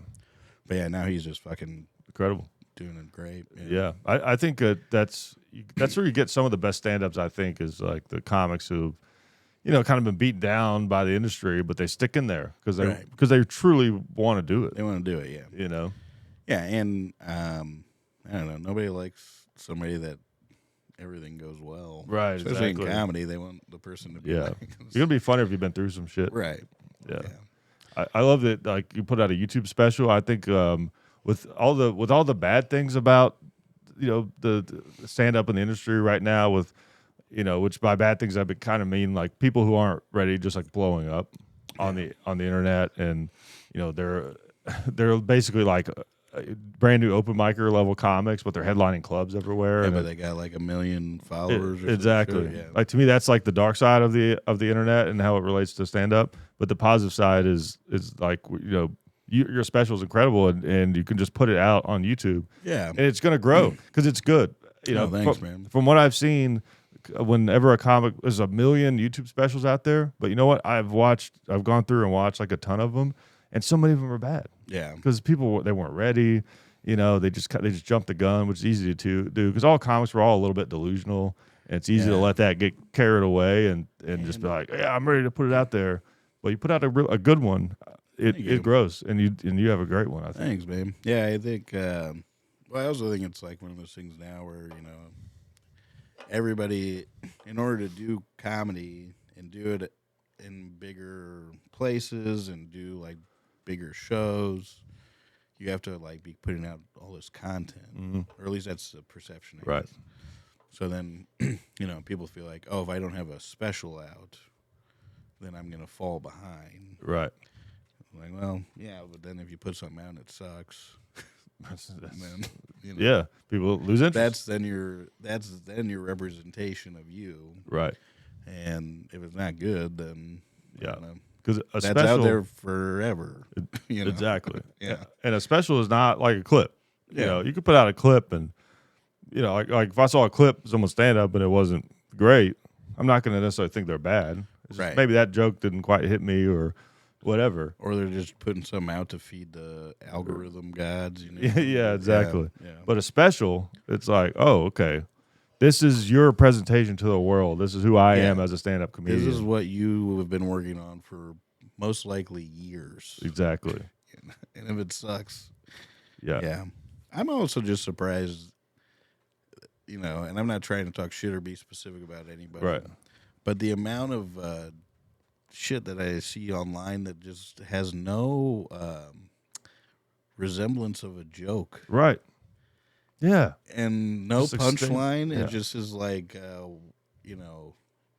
But yeah, now he's just fucking incredible. Doing it great. Yeah. I think that's where you get some of the best stand-ups, I think, is like the comics who, kind of been beat down by the industry, but they stick in there because they truly want to do it. They want to do it, yeah. Yeah, and I don't know, nobody likes somebody that everything goes well. Right, especially in comedy, they want the person to be like... It's going to be funny if you've been through some shit. Right. Yeah. I love that, like, you put out a YouTube special. I think with all the bad things about, the stand-up in the industry right now with, which by bad things I kind of mean like people who aren't ready, just like blowing up on the internet, and they're basically like brand new open micer level comics, but they're headlining clubs everywhere. Yeah, but they got like 1 million followers. Exactly. Yeah. Like to me, that's like the dark side of the internet and how it relates to stand up. But the positive side is like your special is incredible, and you can just put it out on YouTube. Yeah, and it's gonna grow because it's good. Thanks, man. From what I've seen, whenever a comic, there's 1 million YouTube specials out there, but you know what? I've gone through and watched like a ton of them, and so many of them are bad. Yeah, because people, they weren't ready. They just jumped the gun, which is easy to do because all comics were all a little bit delusional, and it's easy to let that get carried away and just be like, yeah, I'm ready to put it out there. But you put out a good one, it grows, and you have a great one. I think. Thanks, man. Yeah, I think. Well, I also think it's like one of those things now where everybody, in order to do comedy and do it in bigger places and do like bigger shows, you have to like be putting out all this content, or at least that's the perception. I guess. So then, people feel like, oh, if I don't have a special out, then I'm gonna fall behind. Right. I'm like, well, yeah, but then if you put something out and it sucks, then yeah, people lose interest. That's then your representation of you. Right. And if it's not good, then because that's out there forever. Exactly. Yeah. And a special is not like a clip. Yeah. You could put out a clip, and like if I saw a clip, someone stand up and it wasn't great, I'm not going to necessarily think they're bad. Right. Maybe that joke didn't quite hit me or whatever. Or they're just putting something out to feed the algorithm gods. Yeah, exactly. Yeah. But a special, it's like, oh, okay, this is your presentation to the world. This is who I am as a stand-up comedian. This is what you have been working on for most likely years. Exactly. And if it sucks, yeah. I'm also just surprised, and I'm not trying to talk shit or be specific about anybody. Right. But the amount of shit that I see online that just has no resemblance of a joke. Right. Yeah. And no punchline. It just is like,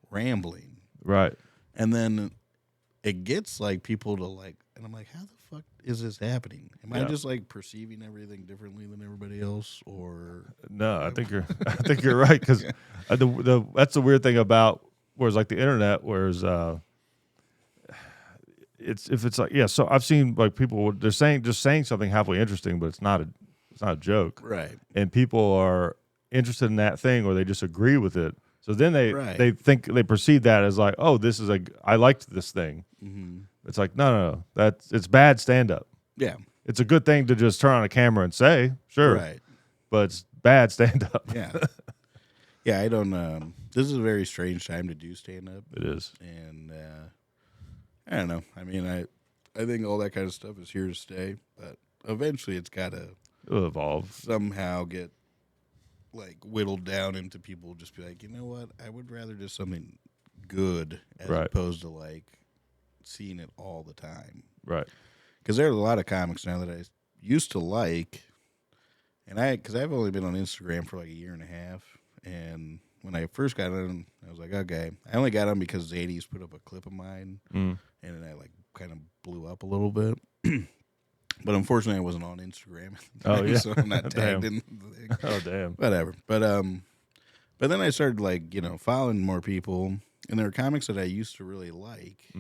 rambling. Right. And then it gets like people to like, and I'm like, how the fuck is this happening? Am I just like perceiving everything differently than everybody else, or no? I think you're right, because that's the weird thing about whereas like the internet, whereas it's like so I've seen like people they're saying something halfway interesting, but it's not a joke, right? And people are interested in that thing, or they just agree with it. So then they think they perceive that as like, oh, this is I liked this thing. Mm-hmm. It's like no, it's bad stand up. Yeah, it's a good thing to just turn on a camera and say sure, right? But it's bad stand up. Yeah, yeah. I don't. This is a very strange time to do stand up. It is, and I don't know. I mean, I think all that kind of stuff is here to stay, but eventually it's got to evolve somehow, get like whittled down into people just be like, you know what, I would rather do something good as opposed to like seeing it all the time, right? Because there are a lot of comics now that I used to like, and because I've only been on Instagram for like a year and a half, and when I first got on, I was like, okay. I only got on because Zadie's put up a clip of mine, and then I like kind of blew up a little bit. But unfortunately, I wasn't on Instagram at the time, so I'm not tagged in the thing. Oh, damn. Whatever. But then I started like following more people, and there were comics that I used to really like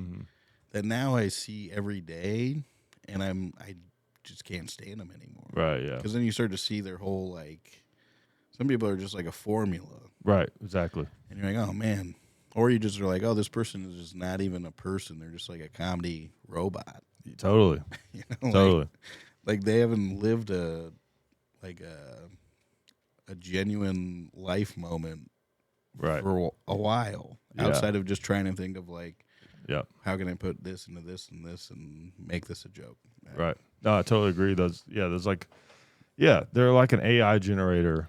that now I see every day, and I just can't stand them anymore. Right. Yeah. Because then you start to see their whole like. Some people are just like a formula. Right. Exactly. And you're like, oh man. Or you just are like, oh, this person is just not even a person. They're just like a comedy robot. Totally. Totally. Like they haven't lived a genuine life moment for a while outside of just trying to think of like, how can I put this into this and this and make this a joke? Right. No, I totally agree. They're like an AI generator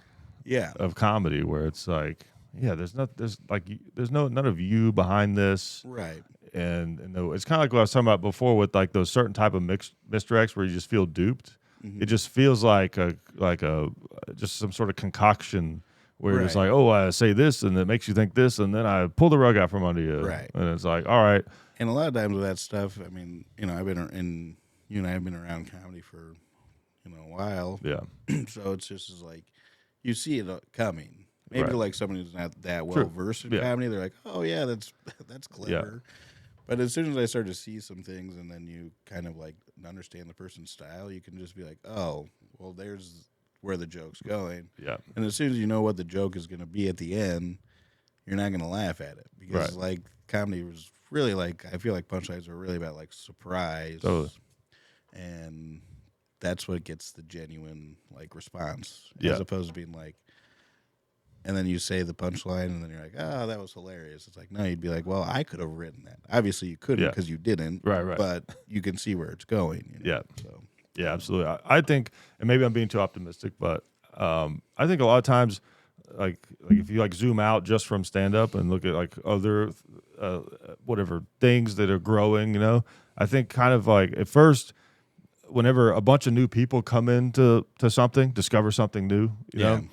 of comedy where it's like, there's none of you behind this. Right. And it's kind of like what I was talking about before with like those certain type of misdirects where you just feel duped. It just feels like just some sort of concoction where you're just like, oh, I say this and it makes you think this, and then I pull the rug out from under you. Right. And it's like, all right. And a lot of times with that stuff, I mean, I've been you and I have been around comedy for a while. Yeah. So it's just like you see it coming. Maybe like somebody who's not that well versed in comedy, they're like, oh yeah, that's clever. Yeah. But as soon as I start to see some things, and then you kind of like understand the person's style, you can just be like, oh, well, there's where the joke's going. Yeah. And as soon as you know what the joke is going to be at the end, you're not going to laugh at it because like comedy was really like, I feel like punchlines were really about like surprise, and that's what gets the genuine like response, as opposed to being like. And then you say the punchline, and then you're like, oh, that was hilarious. It's like, no, you'd be like, well, I could have written that. Obviously, you couldn't because you didn't. Right. But you can see where it's going. Yeah. So. Yeah, absolutely. I think, and maybe I'm being too optimistic, but I think a lot of times, like if you like zoom out just from stand-up and look at like other whatever things that are growing, I think kind of like at first, whenever a bunch of new people come into something, discover something new, you know.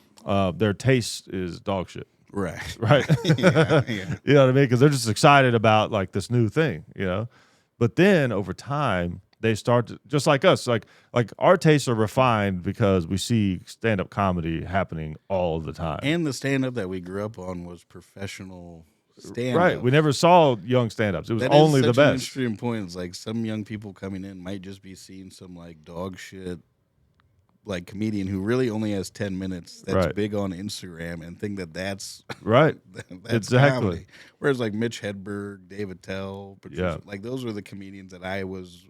Their taste is dog shit. Right. Yeah. You know what I mean? Because they're just excited about like this new thing, But then over time, they start to, just like us, like our tastes are refined because we see stand-up comedy happening all the time. And the stand-up that we grew up on was professional stand-up. Right. We never saw young stand-ups. It was only the best. An interesting point. It's like some young people coming in might just be seeing some like dog shit like comedian who really only has 10 minutes that's big on Instagram and think that's right. That's exactly. Comedy. Whereas like Mitch Hedberg, David Tell, Patricia, like those were the comedians that I was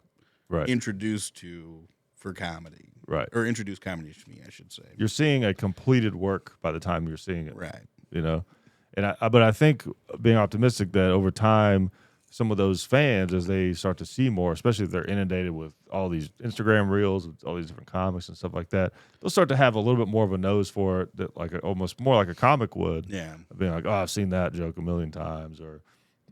introduced to for comedy. Right. Or introduced comedy to me, I should say. You're seeing a completed work by the time you're seeing it. Right. And but I think being optimistic that over time some of those fans, as they start to see more, especially if they're inundated with all these Instagram reels, with all these different comics and stuff like that, they'll start to have a little bit more of a nose for it, that like almost more like a comic would. Yeah. Being like, oh, I've seen that joke a million times, or,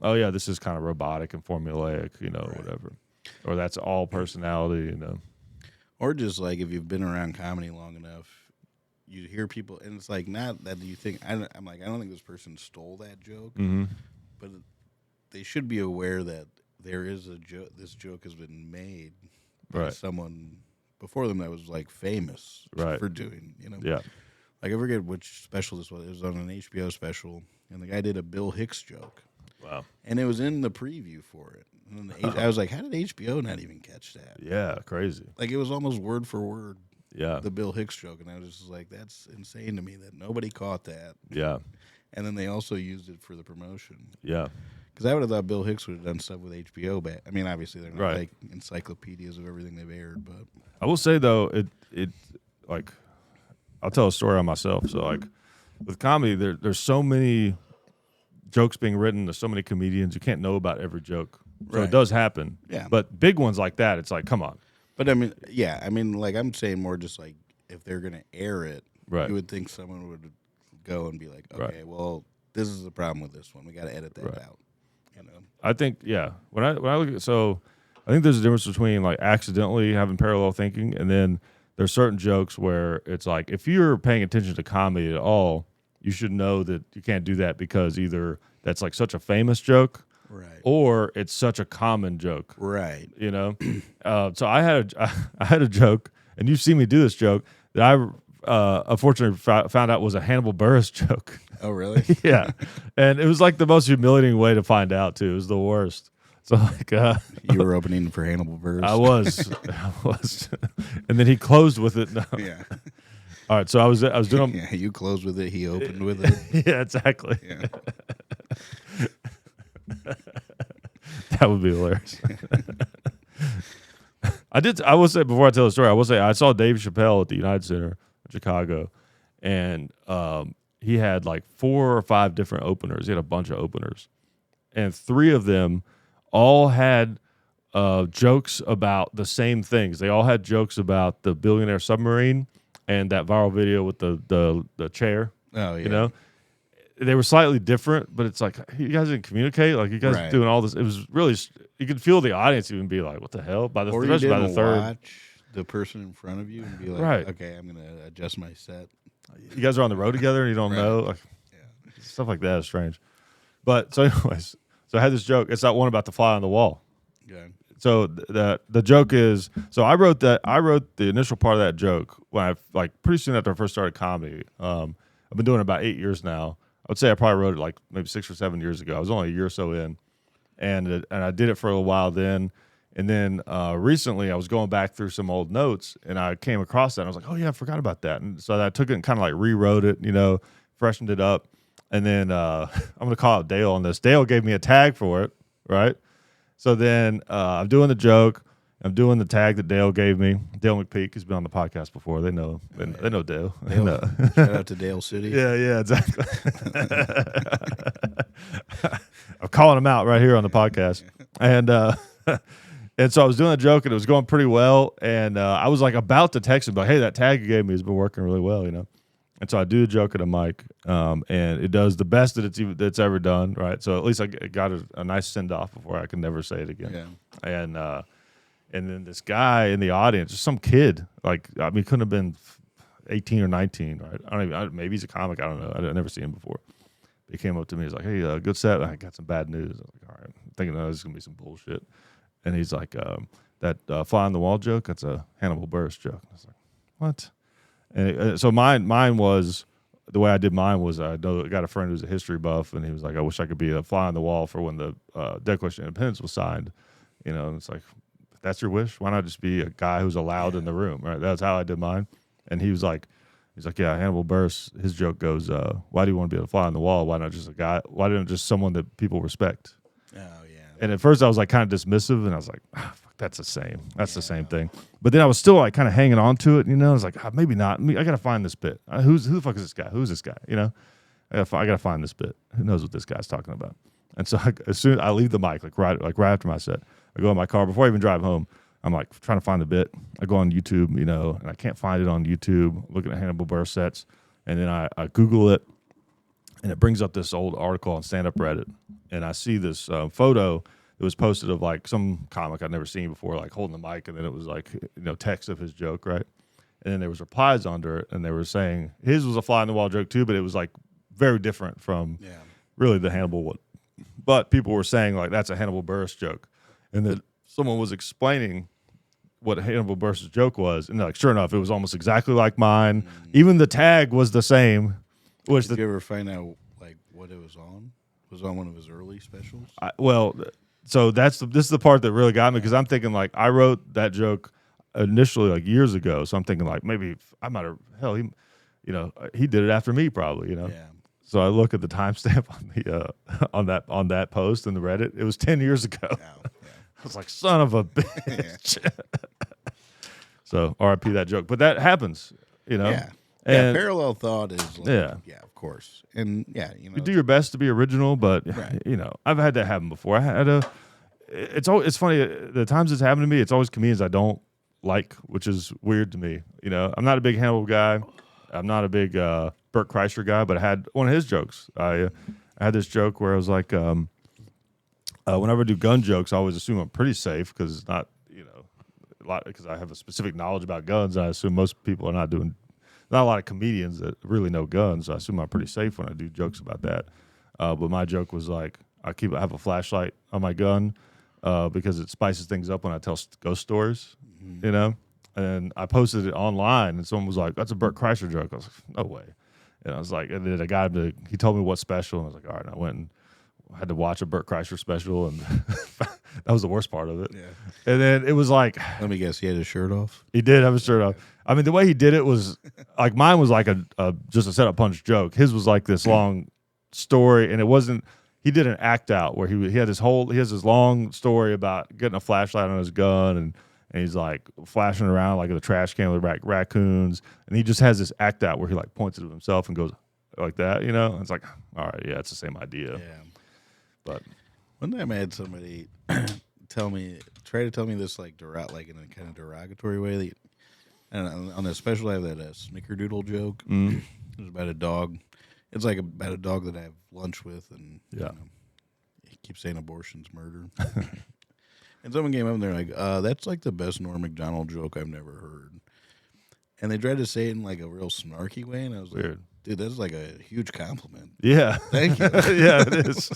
oh yeah, this is kind of robotic and formulaic, whatever. Or that's all personality, Or just like if you've been around comedy long enough, you hear people, and it's like not that you think, I'm like, I don't think this person stole that joke, but they should be aware that there is a joke. This joke has been made by someone before them that was like famous for doing. Yeah. Like I forget which special this was. It was on an HBO special, and the guy did a Bill Hicks joke. Wow. And it was in the preview for it. And then I was like, how did HBO not even catch that? Yeah, crazy. Like it was almost word for word. Yeah. The Bill Hicks joke, and I was just like, that's insane to me that nobody caught that. Yeah. And then they also used it for the promotion. Yeah. Because I would have thought Bill Hicks would have done stuff with HBO back. I mean, obviously they're not like encyclopedias of everything they've aired, but I will say though, it like I'll tell a story on myself. So like with comedy, there's so many jokes being written. There's so many comedians. You can't know about every joke, so it does happen. Yeah. But big ones like that, it's like, come on. But I mean, like I'm saying more just like if they're gonna air it, you would think someone would go and be like, okay, well, this is the problem with this one. We got to edit that out. I think when I look at I think there's a difference between like accidentally having parallel thinking, and then there's certain jokes where it's like if you're paying attention to comedy at all, you should know that you can't do that because either that's like such a famous joke, Right. or it's such a common joke, Right. you know. So I had a joke, and you've seen me do this joke that I unfortunately found out was a Hannibal Burst joke. Oh, really? Yeah, and it was like the most humiliating way to find out too. It was the worst. So like, You were opening for Hannibal Burst. I was, and then he closed with it. No. Yeah. All right, so I was doing. Yeah, you closed with it. He opened with it. Yeah, exactly. Yeah. That would be hilarious. I will say before I tell the story, I will say I saw Dave Chappelle at the United Center in Chicago, and he had like 4 or 5 different openers. He had a bunch of openers, and 3 of them all had jokes about the same things. They all had jokes about the billionaire submarine and that viral video with the chair. Oh, yeah. You know, they were slightly different, but it's like you guys didn't communicate. Like you guys Right. doing all this. It was really you could feel the audience even be like, "What the hell?" By the Or you especially by didn't the third. watch the person in front of you and be like, Right. okay, I'm going to adjust my set. You guys are on the road together and you don't Right. know. Like, Yeah. stuff like that is strange. But so, anyways, so I had this joke. It's that one about the fly on the wall. Good. So the joke is, so I wrote the initial part of that joke when I like pretty soon after I first started comedy. I've been doing it about 8 years now. I would say I probably wrote it like maybe 6 or 7 years ago. I was only a year or so in, and I did it for a little while then. And then recently I was going back through some old notes and I came across that and I was like, oh yeah, I forgot about that. And so I took it and kind of like rewrote it, freshened it up. And then I'm going to call out Dale on this. Dale gave me a tag for it, right? So then I'm doing the joke. I'm doing the tag that Dale gave me. Dale McPeak has been on the podcast before. They know. They know Dale. Shout out to Dale City. Yeah, exactly. I'm calling him out right here on the podcast. And and so I was doing a joke and it was going pretty well. And I was like about to text him, but hey, that tag you gave me has been working really well, And so I do the joke at a mic, and it does the best that it's ever done, right? So at least I got a nice send off before I can never say it again. Yeah. And then this guy in the audience, just some kid, couldn't have been 18 or 19, right? I don't even. Maybe he's a comic. I don't know. I've never seen him before. He came up to me. He's like, "Hey, good set. I got some bad news." I was like, "All right." I'm thinking, "Oh, this is gonna be some bullshit." And he's like, "That fly on the wall joke. That's a Hannibal Burst joke." I was like, "What?" And so mine was the way I did mine was I got a friend who's a history buff, and he was like, "I wish I could be a fly on the wall for when the Declaration of Independence was signed." And it's like, if that's your wish, why not just be a guy who's allowed in the room, right? That's how I did mine. And he was like, "Yeah, Hannibal Burst. His joke goes, why do you want to be a fly on the wall? Why not just a guy? Why didn't just someone that people respect?" Oh, yeah. And at first I was like kind of dismissive, and I was like, fuck, that's the same. That's the same thing. But then I was still like kind of hanging on to it, I was like, maybe not. I got to find this bit. Who the fuck is this guy? Who's this guy? I got to find this bit. Who knows what this guy's talking about? And so as soon as I leave the mic, right after my set, I go in my car before I even drive home. I'm like trying to find the bit. I go on YouTube, and I can't find it on YouTube. Looking at Hannibal Burst sets, and then I Google it, and it brings up this old article on Standup Reddit, and I see this photo that was posted of like some comic I'd never seen before, like holding the mic, and then it was like text of his joke, right? And then there was replies under it, and they were saying his was a fly on the wall joke too, but it was like very different from really the Hannibal one. But people were saying like that's a Hannibal Burst joke, and then someone was explaining what Hannibal Burst's joke was, and like sure enough, it was almost exactly like mine. Mm-hmm. Even the tag was the same. Did you ever find out like what it was on? Was it on one of his early specials? So this is the part that really got me, because I'm thinking like I wrote that joke initially like years ago, so I'm thinking like maybe I might have he did it after me probably. Yeah. So I look at the timestamp on the on that post in the Reddit. It was 10 years ago. Oh, yeah. I was like, son of a bitch. So RIP that joke, but that happens, Yeah. And parallel thought is like, yeah, of course. And you do your best to be original, but I've had that happen before. It's funny, the times it's happened to me, it's always comedians I don't like, which is weird to me. I'm not a big Hannibal guy. I'm not a big Bert Kreischer guy, but I had one of his jokes. I had this joke where I was like, whenever I do gun jokes, I always assume I'm pretty safe because it's not, a lot because I have a specific knowledge about guns. And I assume most people are not a lot of comedians that really know guns. So I assume I'm pretty safe when I do jokes about that. But my joke was like, I have a flashlight on my gun because it spices things up when I tell ghost stories, And I posted it online, and someone was like, "That's a Bert Kreischer joke." I was like, "No way." And I was like, and then a guy, he told me what special, and I was like, "All right." And I went and had to watch a Bert Kreischer special, and that was the worst part of it. Yeah. And then it was like, let me guess, he had his shirt off. He did have his shirt off. I mean, the way he did it was like mine was like just a setup punch joke. His was like this long story, and it wasn't. He did an act out where he has this long story about getting a flashlight on his gun and he's like flashing around like in the trash can with raccoons, and he just has this act out where he like points it at himself and goes like that, And it's like, all right, yeah, it's the same idea. Yeah. But one time I had somebody try to tell me this like in a kind of derogatory way. And on the special, I have that snickerdoodle joke. It was about a dog. It's like about a dog that I have lunch with, and he keeps saying abortion's murder. And someone came up and they're like, "That's like the best Norm Macdonald joke I've never heard." And they tried to say it in like a real snarky way, and I was like, "Dude, that's like a huge compliment." Yeah, thank you. Yeah, it is.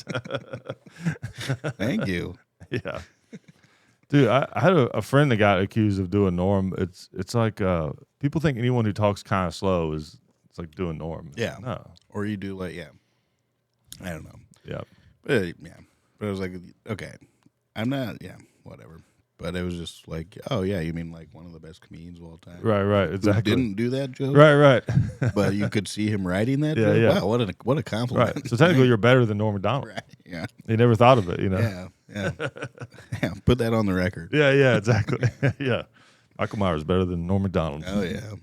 Thank you. Yeah. Dude, I had a friend that got accused of doing Norm. It's like people think anyone who talks kind of slow it's like doing Norm. Yeah. No. Or you do like I don't know. Yeah. But I was like, okay, I'm not. Yeah, whatever. But it was just like, oh yeah, you mean like one of the best comedians of all time? Right, exactly. Who didn't do that joke? Right. But you could see him writing that joke. Yeah. Wow, what a compliment. Right. So technically, you're better than Norm Macdonald. Right. Yeah. He never thought of it, Yeah. Yeah. Put that on the record. Yeah, exactly. Yeah. Michael Myers is better than Norm Macdonald. Oh yeah.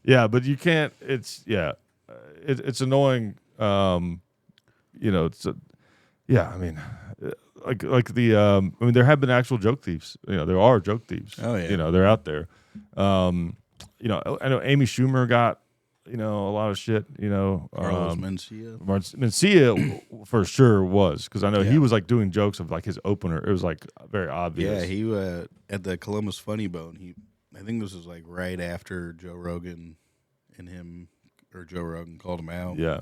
Yeah, but you can't. It's annoying. It's I mean, there have been actual joke thieves. There are joke thieves. Oh yeah. They're out there. I know Amy Schumer got a lot of shit. Carlos Mencia. Mencia for sure was, because I know he was like doing jokes of like his opener. It was like very obvious. Yeah, he at the Columbus Funny Bone. I think this was like right after Joe Rogan and him, or Joe Rogan called him out. Yeah.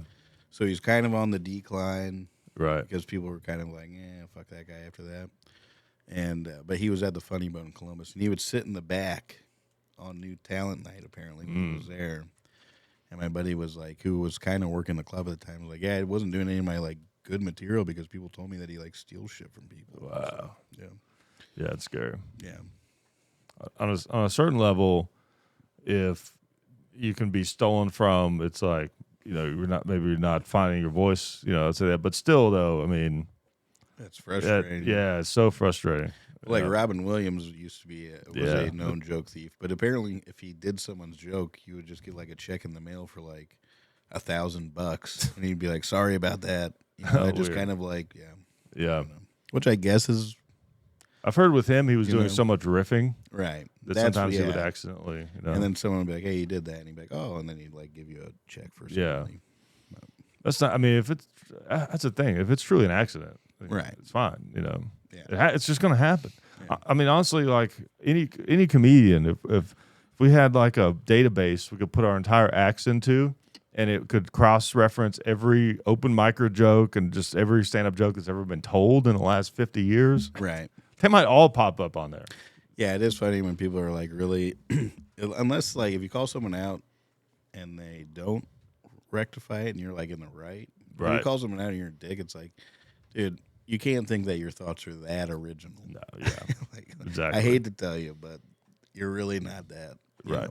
So he's kind of on the decline, right? Because people were kind of like, fuck that guy after that. And but he was at the Funny Bone in Columbus, and he would sit in the back on New Talent Night. Apparently, when he was there. And my buddy was like, who was kind of working the club at the time, was like, I wasn't doing any of my like good material because people told me that he like steals shit from people. Wow. So, yeah, it's scary. Yeah. On a certain level, if you can be stolen from, it's like, you're not finding your voice, I'd say that. But still, though, I mean, it's frustrating. It's so frustrating. Like Robin Williams used to be a known joke thief, but apparently, if he did someone's joke, he would just get like a check in the mail for like $1,000, and he'd be like, "Sorry about that." Just kind of like, yeah. Which I guess is. I've heard with him, he was doing so much riffing, right? That sometimes he would accidentally, And then someone would be like, "Hey, you did that," and he'd be like, "Oh," and then he'd like give you a check for something. Yeah. That's not. I mean, that's the thing. If it's truly an accident, right? It's fine. Yeah. It's just going to happen. Yeah. I mean, honestly, like any comedian, if we had like a database we could put our entire acts into, and it could cross-reference every open micer joke and just every stand-up joke that's ever been told in the last 50 years, right? They might all pop up on there. Yeah, it is funny when people are like really, unless like if you call someone out and they don't rectify it and you're like in the right. If you call someone out and you're a dick, it's like, dude, you can't think that your thoughts are that original. No, yeah. Exactly. I hate to tell you, but you're really not that. Right.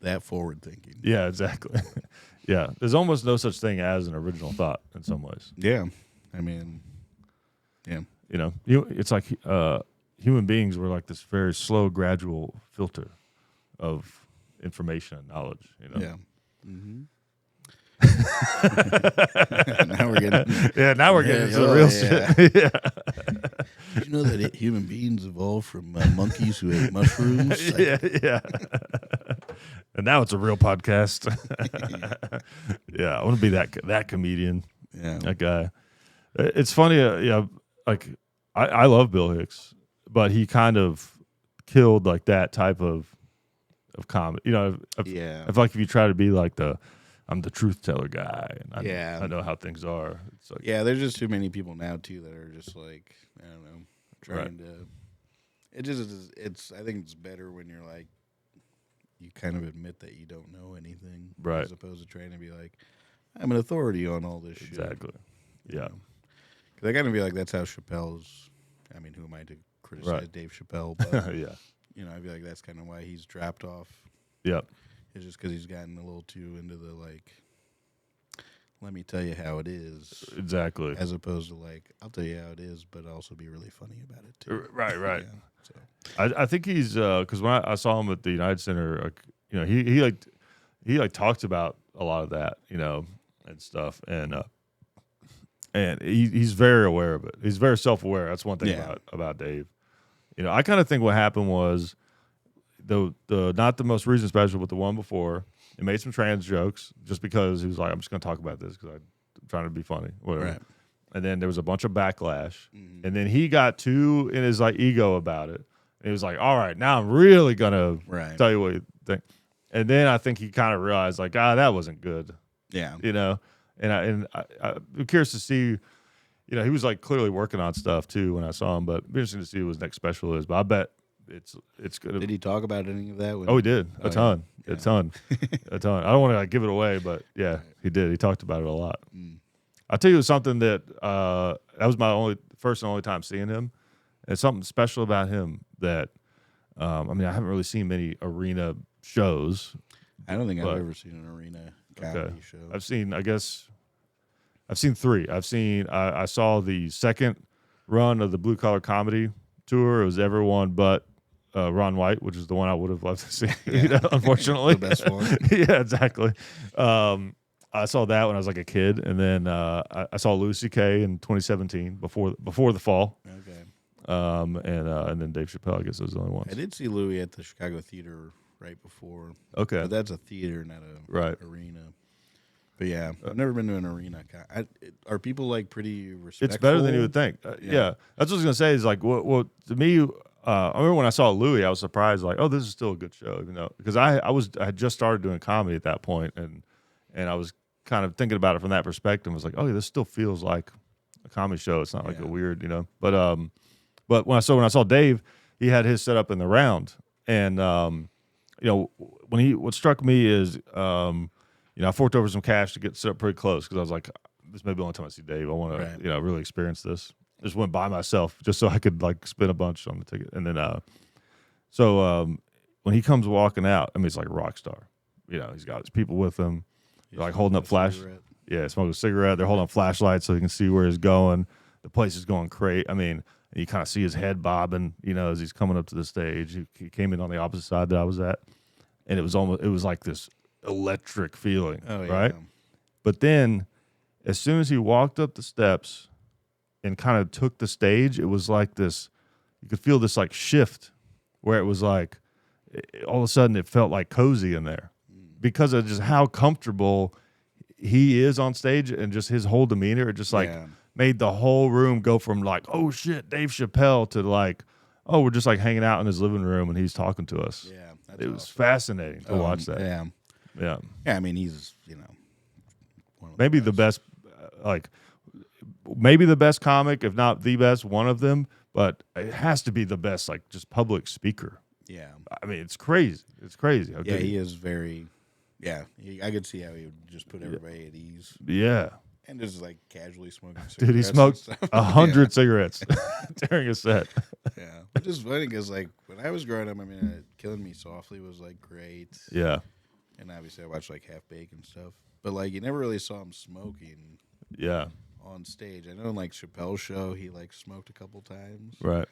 That forward thinking. Yeah, exactly. Yeah. There's almost no such thing as an original thought in some ways. Yeah. I mean, yeah. It's like human beings were like this very slow, gradual filter of information and knowledge. Yeah. Mm-hmm. now we're getting into the real shit. Yeah. Did you know that human beings evolved from monkeys who ate mushrooms? Yeah. And now it's a real podcast. Yeah, I want to be that comedian. Yeah, that guy. It's funny. like I love Bill Hicks, but he kind of killed like that type of comedy. You know, I feel like if you try to be like I'm the truth teller guy, and I know how things are. It's like, there's just too many people now too that are just like, I don't know, trying to. I think it's better when you're like, you kind of admit that you don't know anything, right? As opposed to trying to be like, I'm an authority on all this shit. Exactly. Yeah. Because I kind of feel like that's how Chappelle's. I mean, who am I to criticize Dave Chappelle? But yeah. You know, I feel like that's kind of why he's dropped off. Yep. It's just because he's gotten a little too into the like, let me tell you how it is. Exactly. As opposed to like, I'll tell you how it is, but also be really funny about it too. Right. Yeah, so. I think he's because when I saw him at the United Center, like, you know, he talks about a lot of that, you know, and stuff, and he's very aware of it. He's very self-aware. That's one thing about Dave. You know, I kind of think what happened was the not the most recent special, but the one before, he made some trans jokes just because he was like, I'm just going to talk about this because I'm trying to be funny, whatever. Right. And then there was a bunch of backlash, and then he got too in his like ego about it. And he was like, all right, now I'm really going to tell you what you think. And then I think he kind of realized like, that wasn't good. Yeah. You know, and I'm curious to see, you know, he was like clearly working on stuff too when I saw him, but it'd be interesting to see what his next special is. But I bet it's good. Did he talk about any of that? He did. A ton. I don't want to like give it away, but yeah, he did. He talked about it a lot. I'll tell you something that was my first and only time seeing him. It's something special about him that, I mean, I haven't really seen many arena shows. I don't think I've ever seen an arena comedy show. I've seen 3. I saw the second run of the Blue Collar Comedy Tour. It was everyone but Ron White, which is the one I would have loved to see, you know, unfortunately. The best one. Yeah, exactly. I saw that when I was like a kid, and then I saw Louis C.K. in 2017 before the fall. Okay. And then Dave Chappelle. I guess those are the only ones. I did see Louis at the Chicago Theater right before. Okay, but that's a theater, not a arena. But yeah, I've never been to an arena. Are people like pretty respectful? It's better than you would think. Yeah, that's what I was gonna say. Is like, well, to me, I remember when I saw Louis, I was surprised. Like, oh, this is still a good show, you know, because I had just started doing comedy at that point, and I was kind of thinking about it from that perspective. I was like, oh, this still feels like a comedy show. It's not like a weird, you know. But when I saw Dave, he had his set up in the round, and you know, what struck me is, you know, I forked over some cash to get set up pretty close because I was like, this may be the only time I see Dave. I want to, you know, really experience this. Just went by myself just so I could like spend a bunch on the ticket, and then when he comes walking out, I mean, it's like a rock star. You know, he's got his people with him. They're like holding up smoking a cigarette. They're holding up flashlights so you can see where he's going. The place is going crazy. I mean, you kind of see his head bobbing, you know, as he's coming up to the stage. He came in on the opposite side that I was at, and it was like this electric feeling, right? But then, as soon as he walked up the steps and kind of took the stage, it was like this. You could feel this like shift, where it was like all of a sudden it felt like cozy in there because of just how comfortable he is on stage and just his whole demeanor. It just like made the whole room go from like, oh shit, Dave Chappelle, to like, oh, we're just like hanging out in his living room and he's talking to us. Yeah, it was fascinating to watch that. Yeah. I mean, he's, you know, maybe the best, maybe the best comic, if not the best, one of them. But it has to be the best, like just public speaker. Yeah, I mean, it's crazy. It's crazy. Yeah, he is very. Yeah, I could see how he would just put everybody at ease. Yeah. And just like casually smoking cigarettes. Dude, he smoked 100 cigarettes during a set. Yeah. Which is funny because, like, when I was growing up, I mean, Killing Me Softly was, like, great. Yeah. And obviously I watched, like, Half Baked and stuff. But, like, you never really saw him smoking. Yeah. On stage. I know in, like, Chappelle's show, he, like, smoked a couple times. Right.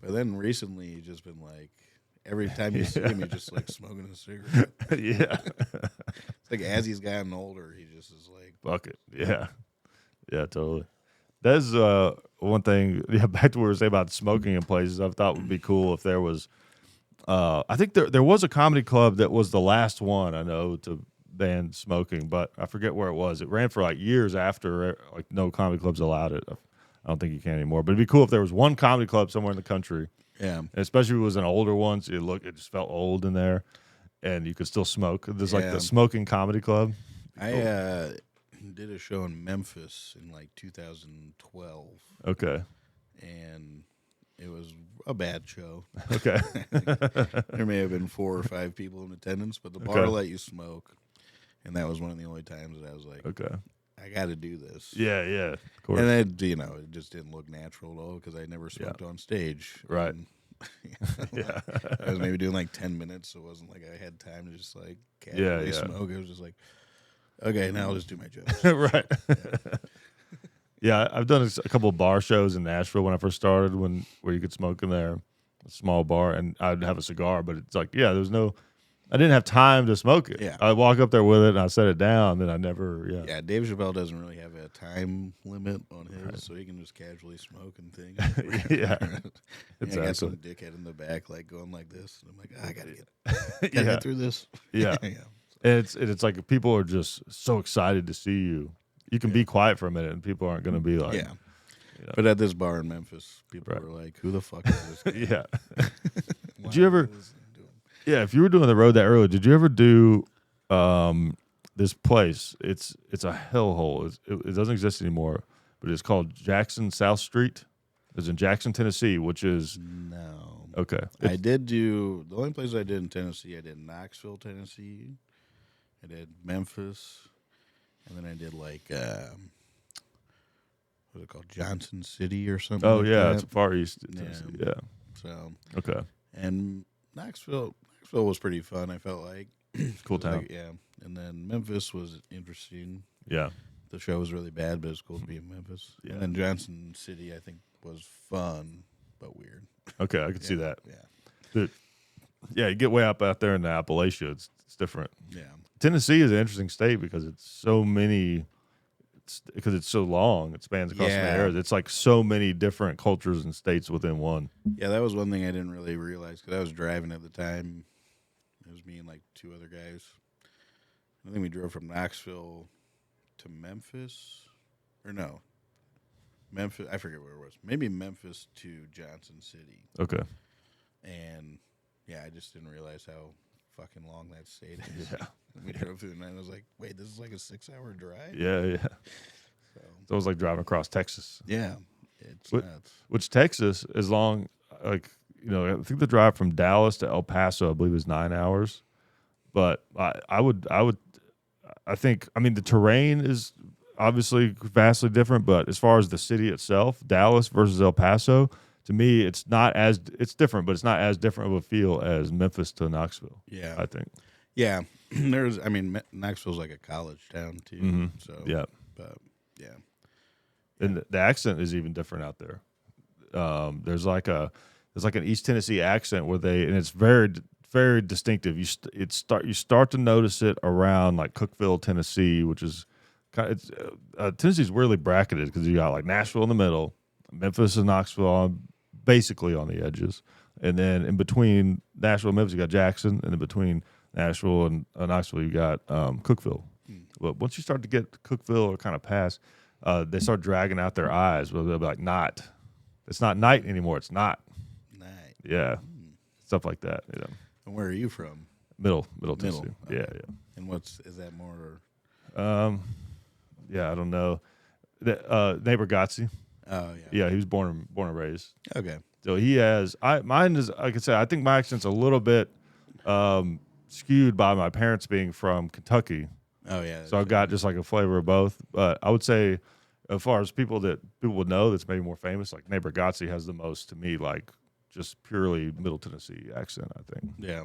But then recently, he's just been, like, every time you see him, he's just, like, smoking a cigarette. Yeah. It's like as he's gotten older, he just is like bucket. Yeah. Yeah, totally. That's one thing. Yeah, back to what we were saying about smoking in places. I thought would be cool if there was. I think there was a comedy club that was the last one I know to ban smoking, but I forget where it was. It ran for like years after like no comedy clubs allowed it. I I don't think you can anymore. But it'd be cool if there was one comedy club somewhere in the country. Yeah. And especially if it was an older one, so it just felt old in there, and you could still smoke. There's like the smoking comedy club. I did a show in Memphis in like 2012. Okay. And it was a bad show. Okay. There may have been 4 or 5 people in attendance, but the bar let you smoke. And that was one of the only times that I was like, okay, I got to do this. Yeah, of course. And it just didn't look natural at all because I never smoked on stage. Right. And, I was maybe doing like 10 minutes, so it wasn't like I had time to just like casually smoke. It was just like, okay, now I'll just do my jokes. Right. Yeah, I've done a couple of bar shows in Nashville when I first started, where you could smoke in there, a small bar, and I'd have a cigar. But it's like, there was I didn't have time to smoke it. Yeah. I'd walk up there with it and I set it down, then I never. Yeah, Dave Chappelle doesn't really have a time limit on his, so he can just casually smoke and things. Yeah, exactly. I got some dickhead in the back like going like this, and I'm like, I gotta get through this. Yeah. And it's like people are just so excited to see you. You can be quiet for a minute, and people aren't going to be like, yeah. But at this bar in Memphis, people were like, "Who the fuck is this guy?" Yeah. Did you ever? Yeah, if you were doing the road that early, did you ever do this place? It's a hellhole. It doesn't exist anymore, but it's called Jackson South Street. It's in Jackson, Tennessee, which is no. Okay. I did do the only place I did in Tennessee. I did Knoxville, Tennessee. I did Memphis. And then I did like, what's it called, Johnson City or something? Oh, like yeah, that. it's Far East Tennessee. Yeah. So okay. And Knoxville was pretty fun. I felt like cool town. Like, yeah. And then Memphis was interesting. Yeah. The show was really bad, but it was cool to be in Memphis. Yeah. And then Johnson City, I think, was fun but weird. Okay, I could see that. Yeah. But, you get way up out there in the Appalachia. It's different. Yeah. Tennessee is an interesting state because it's so many. Because it's so long, it spans across so many areas. It's like so many different cultures and states within one. Yeah, that was one thing I didn't really realize because I was driving at the time. It was me and like 2 other guys. I think we drove from Knoxville to Memphis, or no, Memphis. I forget where it was. Maybe Memphis to Johnson City. Okay. And I just didn't realize how fucking long that state is. Yeah. We drove through the night. I was like, wait, this is like a 6-hour drive? Yeah. So it was like driving across Texas. Yeah. It's nuts. Which Texas, as long, like, I think the drive from Dallas to El Paso, I believe, is 9 hours. But I think, the terrain is obviously vastly different, but as far as the city itself, Dallas versus El Paso, to me, it's different, but it's not as different of a feel as Memphis to Knoxville. Yeah. I think. Yeah. Knoxville's like a college town too. Mm-hmm. So yeah. But yeah. And the accent is even different out there. There's like an East Tennessee accent and it's very, very distinctive. You start to notice it around like Cookeville, Tennessee, which is Tennessee's weirdly bracketed because you got like Nashville in the middle, Memphis and Knoxville basically on the edges, and then in between Nashville and Memphis you got Jackson, and in between Nashville and Knoxville you got Cookeville. But once you start to get Cookeville or kind of past, they start dragging out their eyes. Where they'll be like, "Not, it's not night anymore. It's not night." Yeah, stuff like that. And where are you from? Middle Tennessee. Okay. Yeah. And is that more? Yeah, I don't know. Neighbor Gotsey. Oh yeah. Yeah, he was born and raised. Okay. So he has. Mine is. Like I said, I think my accent's a little bit skewed by my parents being from Kentucky. Oh yeah. So I've got just like a flavor of both. But I would say, as far as people would know, that's maybe more famous. Like Neighbor Gotsey has the most to me, like just purely Middle Tennessee accent. I think. Yeah.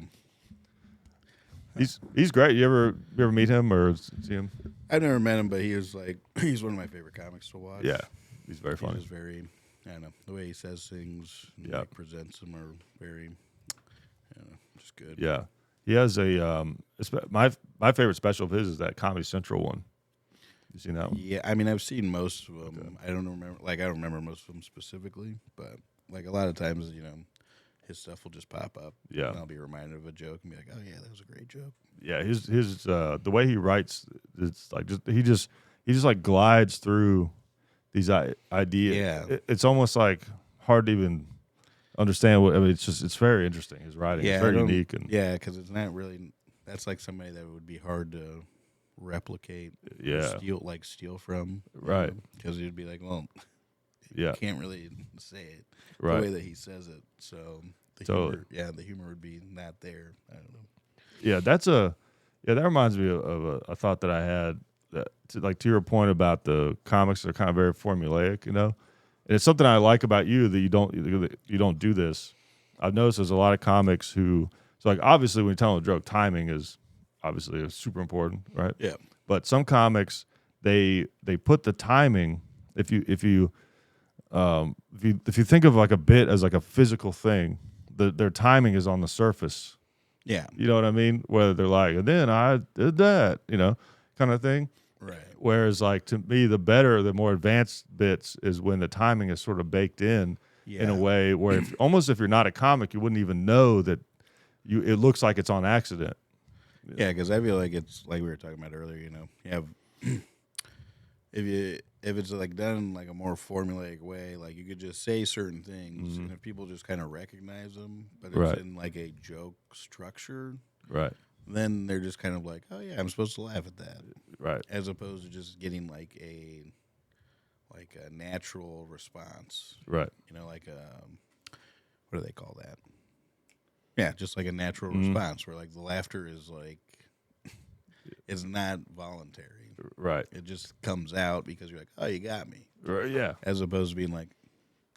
He's great. You ever meet him or see him? I've never met him, but he's one of my favorite comics to watch. Yeah, he's very funny. He's very, I don't know, the way he says things, and like presents them are very, just good. Yeah, he has my favorite special of his is that Comedy Central one. You seen that one? Yeah, I've seen most of them. Okay. I don't remember most of them specifically, but like a lot of times, his stuff will just pop up. Yeah. And I'll be reminded of a joke and be like, oh, yeah, that was a great joke. Yeah, his the way he writes, it's like he just like glides through these ideas. Yeah. It's almost like hard to even understand what. I mean, it's very interesting. His writing is very unique, and because it's not really. That's like somebody that would be hard to replicate. Yeah. Steal from. Right. Because he'd be like, well, yeah, you can't really say it right. the way that he says it. So totally. The humor would be not there. I don't know. Yeah, that reminds me of a thought that I had. That, to your point about the comics, they're kind of very formulaic, you know. And it's something I like about you that you don't do this. I've noticed there's a lot of comics who, so like obviously when you're telling a joke, timing is obviously super important, right? Yeah. But some comics they put the timing. If you think of like a bit as like a physical thing, their timing is on the surface. Yeah. You know what I mean? Whether they're like, and then I did that, you know, kind of thing. Right. Whereas, like, to me, the more advanced bits is when the timing is sort of baked in a way where if you're not a comic, you wouldn't even know that it looks like it's on accident. Yeah, because I feel like it's like we were talking about earlier, you know, you have if it's like done in like a more formulaic way, like you could just say certain things, and if people just kind of recognize them, but it's in like a joke structure, right? Then they're just kind of like, oh yeah, I'm supposed to laugh at that, right? As opposed to just getting like a natural response, right? You know, like what do they call that? Yeah, just like a natural response where like the laughter is like it's not voluntary. Right. It just comes out because you're like, oh, you got me. Right, yeah. As opposed to being like,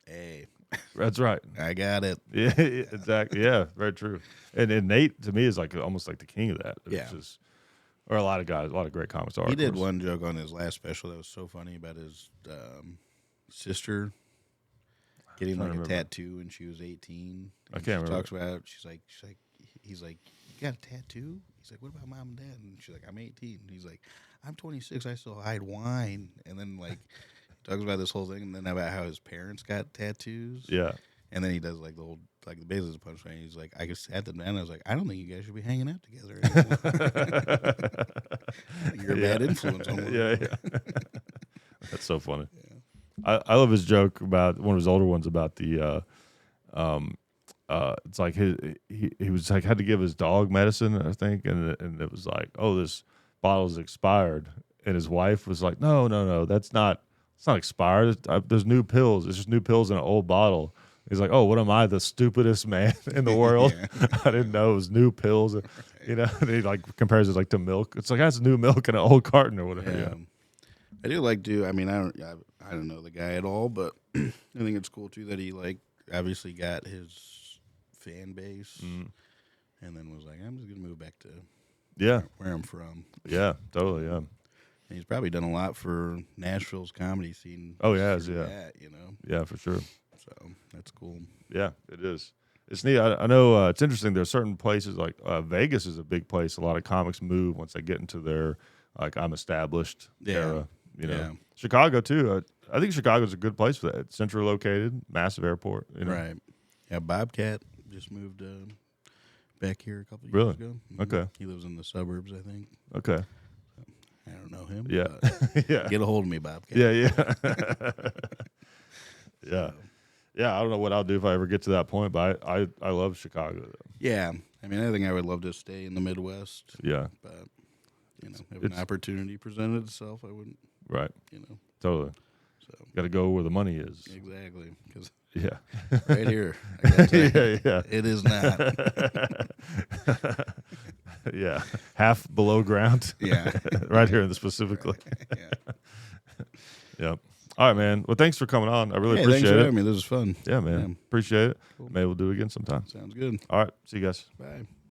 hey. That's right. I got it. Yeah, exactly. Yeah, very true. And Nate, to me, is like almost like the king of that. Yeah. Or a lot of great comics are. He did one joke on his last special that was so funny about his sister getting like a tattoo when she was 18. I can't remember. Talks about he's like, you got a tattoo? He's like, what about mom and dad? And she's like, I'm 18. And he's like, I'm 26. I still hide wine. And then like talks about this whole thing, and then about how his parents got tattoos. Yeah. And then he does like the whole the basis of punchline. He's like, I just sat them down. And I was like, I don't think you guys should be hanging out together anymore. You're a bad influence on one. Yeah. That's so funny. Yeah. I love his joke about one of his older ones about the it's like he was like had to give his dog medicine, I think, and it was like, oh, this bottle's expired, and his wife was like, no, it's not expired. There's new pills. It's just new pills in an old bottle. He's like, oh, what am I, the stupidest man in the world? I didn't know it was new pills. You know, and he like compares it like to milk. It's like that's new milk in an old carton or whatever. Yeah. I do like to. I mean, I don't know the guy at all, but I think it's cool too that he like obviously got his fan base, and then was like, I'm just gonna move back to where I'm from. Yeah, totally. Yeah. And he's probably done a lot for Nashville's comedy scene. Oh, yeah, you know. Yeah, for sure. So that's cool. Yeah, it is. It's neat. I know it's interesting. There are certain places like Vegas is a big place. A lot of comics move once they get into their like I'm established era. You know, Chicago too. I think Chicago's a good place for that. It's centrally located, massive airport. You know? Right. Yeah, Bobcat just moved back here a couple of years ago. Mm-hmm. Okay. He lives in the suburbs, I think. Okay. I don't know him. Yeah. Yeah. Get a hold of me, Bobcat. Yeah. Yeah. Yeah, I don't know what I'll do if I ever get to that point, but I love Chicago. Yeah. I mean, I think I would love to stay in the Midwest. Yeah. But, you know, if an opportunity presented itself, I wouldn't. Right. You know. Totally. So got to go where the money is. Exactly. Because right here, I gotta tell you, yeah. It is not. Yeah. Half below ground. Yeah. Right here in the specifically. Yeah. Yep. All right, man. Well, thanks for coming on. I really appreciate thanks for it. having me. This was fun. Yeah, man. Appreciate it. Cool. Maybe we'll do it again sometime. Sounds good. All right. See you guys. Bye.